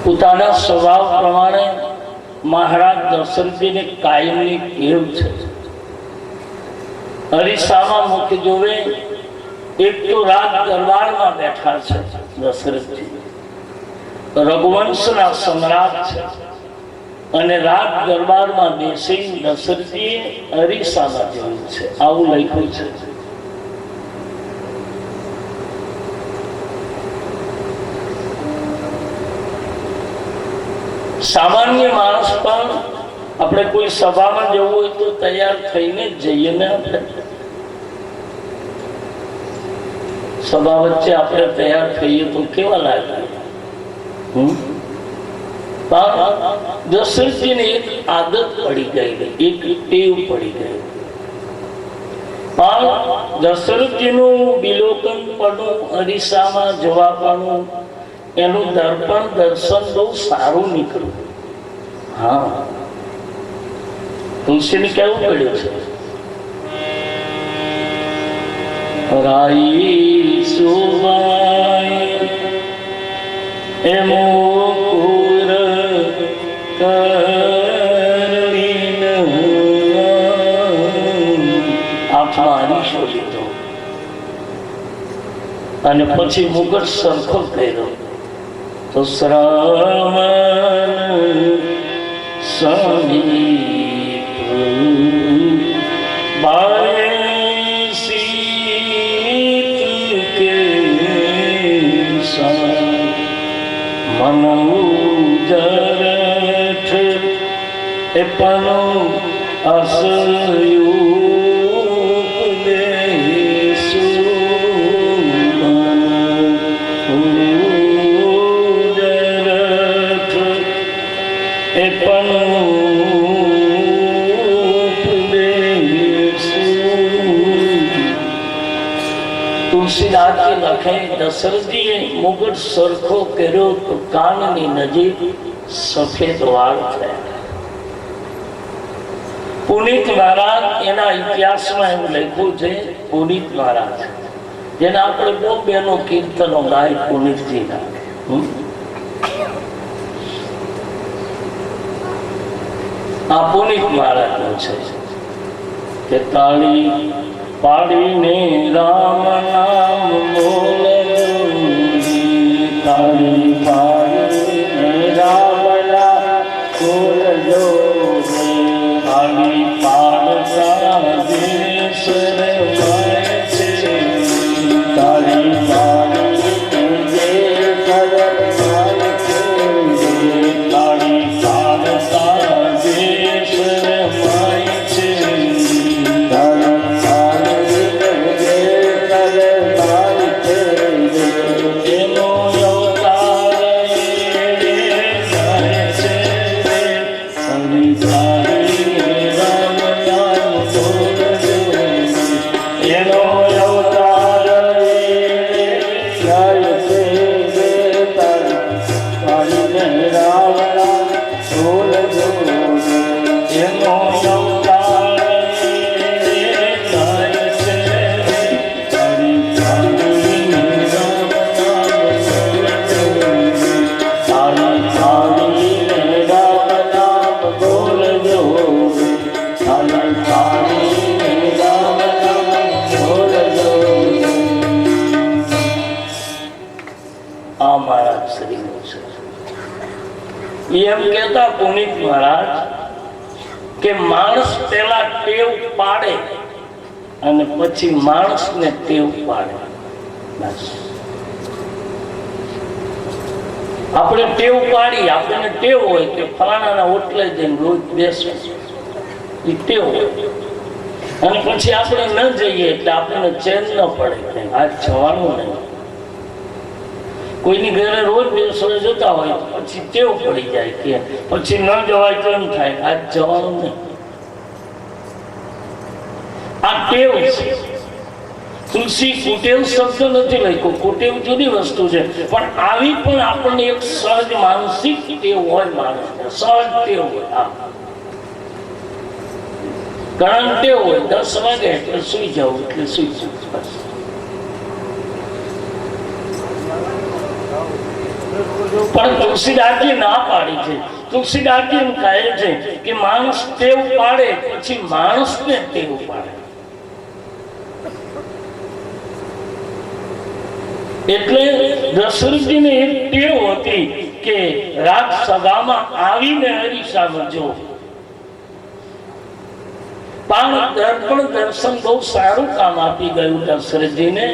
પોતાના સ્વભાવ પ્રમાણે મહારાજ દશરથજીને કાયમની ટેવ છે. અરીસામાં મુખ જોવે, એક તો રાજ દરબારમાં બેઠા છે દશરથજી, રઘુવંશના સમ્રાટ છે, અને રાજ દરબારમાં બેસી દશરથજીએ અરીસામાં જોયું છે. આવું લખ્યું છે. સામાન્ય માણસ પણ આપણે કોઈ સભામાં જવું હોય તો તૈયાર થઈને જ જઈએ ને. આપણે સભા વચ્ચે આપણે તૈયાર થઈએ તો કેવા લાગે. દશરથજીને એક આદત પડી ગઈ, એક ટેવ પડી ગઈ. પણ દશરથજીનું બિલોકનપણું, અરીસામાં જોવાપણું, એનું દર્પણ દર્શન બહુ સારું નીકળ્યું. હા, તુલસીને કેવું પડ્યું છે? રાઈ સુવાઈ એ મોકુર કરીન આંખમાં હરીશો લીધો અને પછી મુકટ સરખો કર્યો તો શ્રવણ સમીપ બાય શીત કે મન ઉજરઠ એ પનો અસયું તુલસીદાસજી લખે, દશરથજીએ મુગટ સરખો કર્યો તો કાનની નજીક સફેદ વાળ થયા. પુનિત મહારાજ, એના ઇતિહાસમાં એવું લખ્યું છે, પુનિત મહારાજ જેના આપણે બહુ બેનો કીર્તનો ગાય પુનિતજીના. આ પુનિત મહારાજનું છે કે તાળી પાડીને રામ નામ બોલે, તાળી પાડીને રામ નામ બોલજો, તાળી પાડતા દેશ રમાય છે, તાળી પાડીને દેશ રમાય છે, તાળી પાડતા દેશ રમાય છે. તાળી એમ કહેતા પુનિત મહારાજ કે માણસ પેલા ટેવ પાડે અને પછી માણસને ટેવ પાડે. આપણે ટેવ પાડી, આપણને ટેવ હોય કે ફલાણાના ઓટલે જઈને રોજ બેસવું, એ ટેવ હોય. અને પછી આપણે ન જઈએ એટલે આપણને ચેન ન પડે, આજ જવાનું નહીં. કોઈની ઘરે રોજ બેસવા જતા હોય પછી ટેવ પડી જાય કે પછી ન જવાય તો એમ થાય આજ જવાનું નહીં. આ ટેવ છે. તુલસી કુટેવ શબ્દ નથી લખ્યો, કુટેવ જુદી વસ્તુ છે, પણ આવી પણ આપણને એક સહજ માનસિક ટેવ હોય, માણસને સહજ ટેવ હોય. ઘણા ટેવ હોય 10 વાગે એટલે સુઈ જવું એટલે સુઈ જવું. પણ તુલસીદાસજી ના પાડી છે. તુલસીદાસજી એમ કહે છે કે માણસ ટેવ પાડે પછી માણસને ટેવ પાડે. એટલે દશરથજીને એક ટેવ હતી કે રાત સભામાં આવીને અરીસામાં જોવું. પણ દર્પણ દર્શન બહુ સારું કામ આપી ગયું દશરથજીને.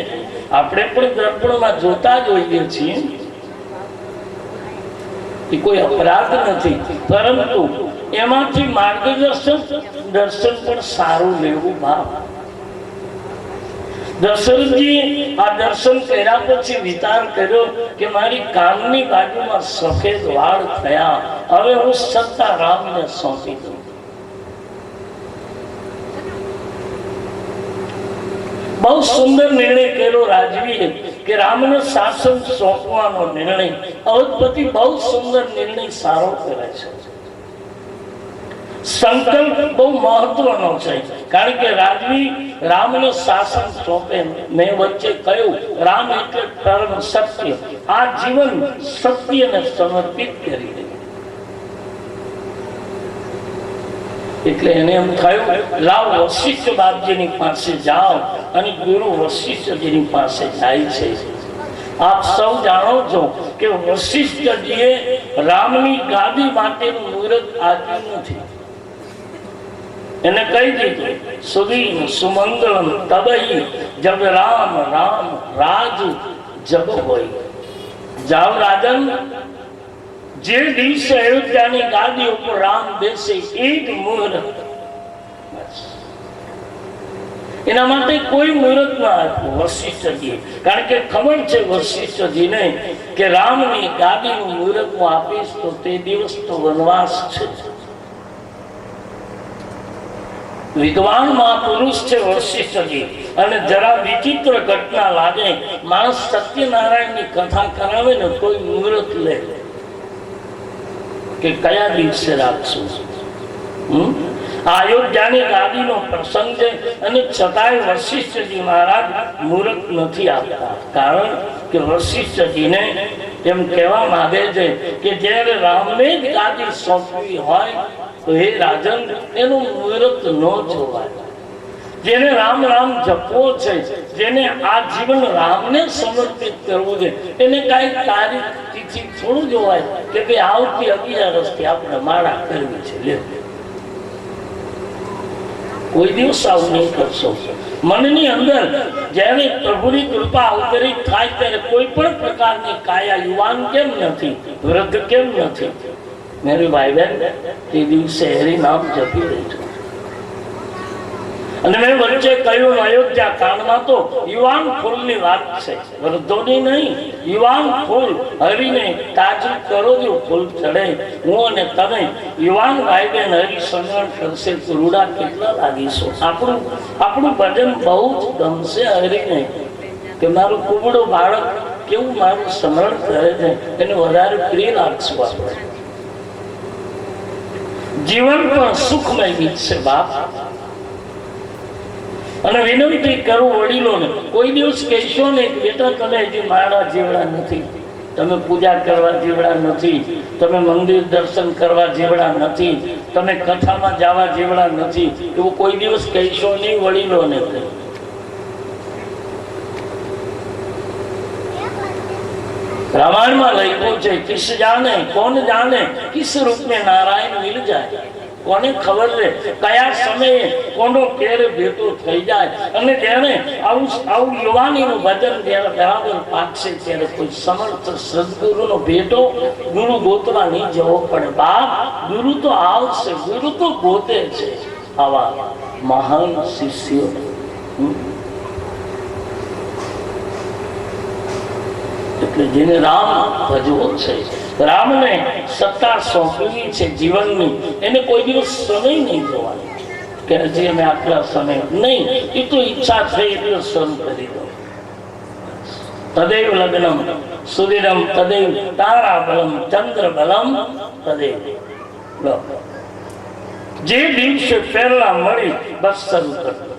આપણે પણ દર્પણમાં જોતા જ હોઈએ છીએ, એ કોઈ અપરાધ નથી, પરંતુ એમાંથી માર્ગદર્શન દર્શન પણ સારું લેવું. બાપ દશરથજી આ દર્શન કર્યા પછી વિચાર કર્યો કે મારી કાનની બાજુમાં સફેદ વાળ થયા, હવે હું સત્તા રામને સોંપી દઉં. બહુ સુંદર નિર્ણય કર્યો રાજવીએ કે રામને શાસન સોંપવાનો નિર્ણય. અવધપતિ બહુ સુંદર નિર્ણય સારો કરે છે. સંકલ્પ બહુ મહત્વનો છે, કારણ કે રાજવી રામને શાસન સોંપે. મેં વચ્ચે કહ્યું રામ એટલે પરમ સત્ય, આ જીવન સત્યને સમર્પિત કરી દે. એટલે એને એમ થયું લાવ વશિષ્ઠ બાપજીની પાસે જાઓ, અને ગુરુ વશિષ્ઠજીની પાસે જાય છે. આપ સૌ જાણો છો કે વશિષ્ઠજીએ રામની ગાદી માટેનું મુહૂર્ત આપ્યું નથી. એને કહી દીધું સુદીન સુમંગલમ તબહી જબ રામ રામ રાજ જબ હોય. જાઓ રાજન, જે દિવસે અયોધ્યાની ગાદી ઉપર રામ બેસે એ જ મુહૂર્ત. એના માટે કોઈ મુહૂર્ત ના આપ્યું વશિષ્ઠજીએ, કારણ કે ખબર છે વશિષ્ઠજીને કે રામની ગાદીનું મુહૂર્ત હું આપીશ તો તે દિવસ તો વનવાસ છે. વિદ્વાન મહાપુરુષ છે વશિષ્ઠજી. અને જરા વિચિત્ર ઘટના લાગે, માણસ સત્યનારાયણની કથા કરાવે ને કોઈ મુહૂર્ત લે કે કયા દિવસે રાખશું. અયોધ્યાની ગાદીનો પ્રસંગ છે, અને છતાંય વશિષ્ઠજી મહારાજ મુહૂર્ત નથી આપતા, કારણ કે વશિષ્ઠજીને એમ કહેવા માંગે છે કે જ્યારે રામને જ ગાદી સોંપવી હોય તો હે રાજન એનું મુહૂર્ત ન જોવાય. જેને રામ રામ જપવો છે, જેને આ જીવન રામને સમર્પિત કરવું છે, એને કઈ તારીખ તિથિ થોડું જોવાય કે ભાઈ આવતી 11 થી આપણે માળા કરવી છે. લે, કોઈ દિવસ આવું નહીં કરશો. મનની અંદર જ્યારે પ્રભુની કૃપા અવતરિત થાય ત્યારે કોઈ પણ પ્રકારની કાયા યુવાન કેમ નથી, વૃદ્ધ કેમ નથી. મેરી ભાઈ બહેન તે દિવસે હરી નામ જપી રહી છે. અને મેં વચ્ચે કહ્યું અયોધ્યા કાંડમાં તો યુવાન ફૂલની વાત છે, વૃદ્ધોની નહીં. યુવાન ફૂલ હરીને તાજું કરો જો ફૂલ ચડે. હું અને તમે યુવાન ભાઈ બહેન હરી સ્મરણ કરશે તો રૂડા કેટલા લાગીશું. આપણું ભજન બહુ જ ગમશે હરીને, કે મારું કુબડું બાળક કેવું મારું સ્મરણ કરે છે, એને વધારે પ્રિય લાગશું. આપણે જીવન પણ સુખમય બીતશે બાપ. અને વિનંતી કરું વડીલોને, કોઈ દિવસ કહેશો ને બેટા તમે હજી મારા જેવડા નથી, તમે પૂજા કરવા જેવડા નથી, તમે મંદિર દર્શન કરવા જેવડા નથી, તમે કથામાં જવા જેવડા નથી, એવું કોઈ દિવસ કહેશો નહીં વડીલોને. કહે. रामायण में लख्યું છે किस जाने कौन जाने किस रूप में नारायण मिल जाए કોને ખબર છે કયા સમયે કોનો કેર ભેટો થઈ જાય અને જ્યારે આવું યુવાનીનું ભજન જ્યારે બરાબર પાકશે ત્યારે કોઈ સમર્થ સદગુરુનો ભેટો ગુરુ ગોતવા નહીં જવો પડે બાપ ગુરુ તો આવશે ગુરુ તો ગોતે છે આવા મહાન શિષ્યો એટલે જેને રામ ભજવો છે રામને સત્તા સોંપવી છે જીવનની એને કોઈ દિવસ સમય નહીં જોવાનો કે હજી અમે આટલા સમય નહીં એ તો ઈચ્છા થઈ એટલે શરૂ કરી દો તદૈવ લગ્નમ સુદિરમ તદૈવ તારા બલમ ચંદ્ર બલમ તદૈવ જે દિવસે પહેલા મળી બસ શરૂ કરતો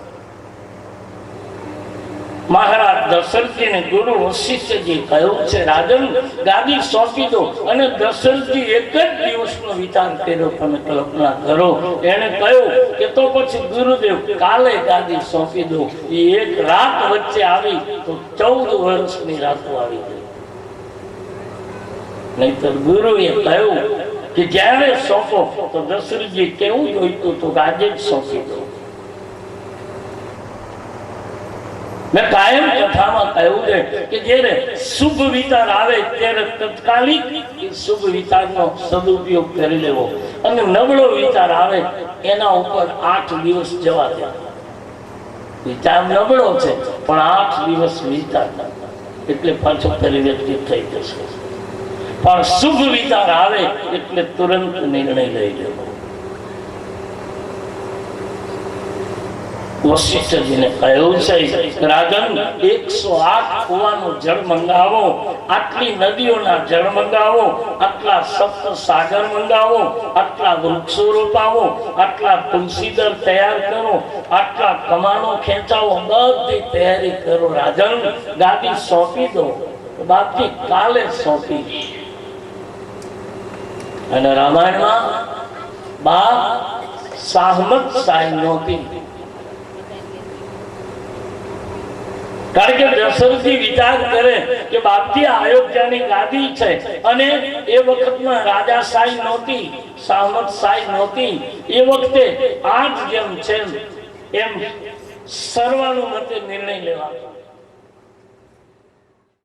મહારાજ દશરથજી ને ગુરુ વશિષ્ઠજી કહ્યું છે રાજન ગાદી સોંપી દો અને દશરથજી એક જ દિવસનો વિચાર કર્યો તમે કલ્પના કરો એને કહ્યું કે તો પછી ગુરુદેવ કાલે ગાદી સોંપી દો એ એક રાત વચ્ચે આવી તો 14 વર્ષની રાતો આવી ગઈ નહીતર ગુરુએ કહ્યું કે જ્યારે સોંપો તો દશરથજી કેવું જોઈતું તો આજે જ સોંપી દો मैं कायम कथा में कहूं है कि जेरे शुभ विचार आवे तेरे तत्कालिक शुभ विचार नो सदुपयोग करी लेवो અને નબળો વિચાર આવે એના ઉપર 8 દિવસ જવા દે વિચાર નબળો છે પણ 8 દિવસ વિચાર એટલે પાછો પરિવર્તિત થઈ જશે પણ શુભ વિચાર આવે એટલે તુરંત નિર્ણય લઈ લેવો વશિષ્ઠજીને કહ્યું છે રાજન 108 કુવાનું જળ મંગાવો આટલી નદીઓના જળ મંગાવો આટલા સપ્ત સાગર મંગાવો આટલા વૃક્ષો રોપાવો આટલા તુલસીદર તૈયાર કરો આટલા કમાનો ખેંચાવો બધી તૈયારી કરો રાજન ગાદી સોંપી દો બાકી કાલે સોંપી અને રામાયણમાં બા સાહમત સાઈ નહોતી કારણ કે દશરથજી વિચાર કરે કે બાપજી અયોધ્યાની ગાદી છે અને એ વખતમાં રાજાશાહી નહોતી સામંતશાહી નહોતી એ વખતે આજ જેમ છે એમ સર્વાનુમતે નિર્ણય લેવાનો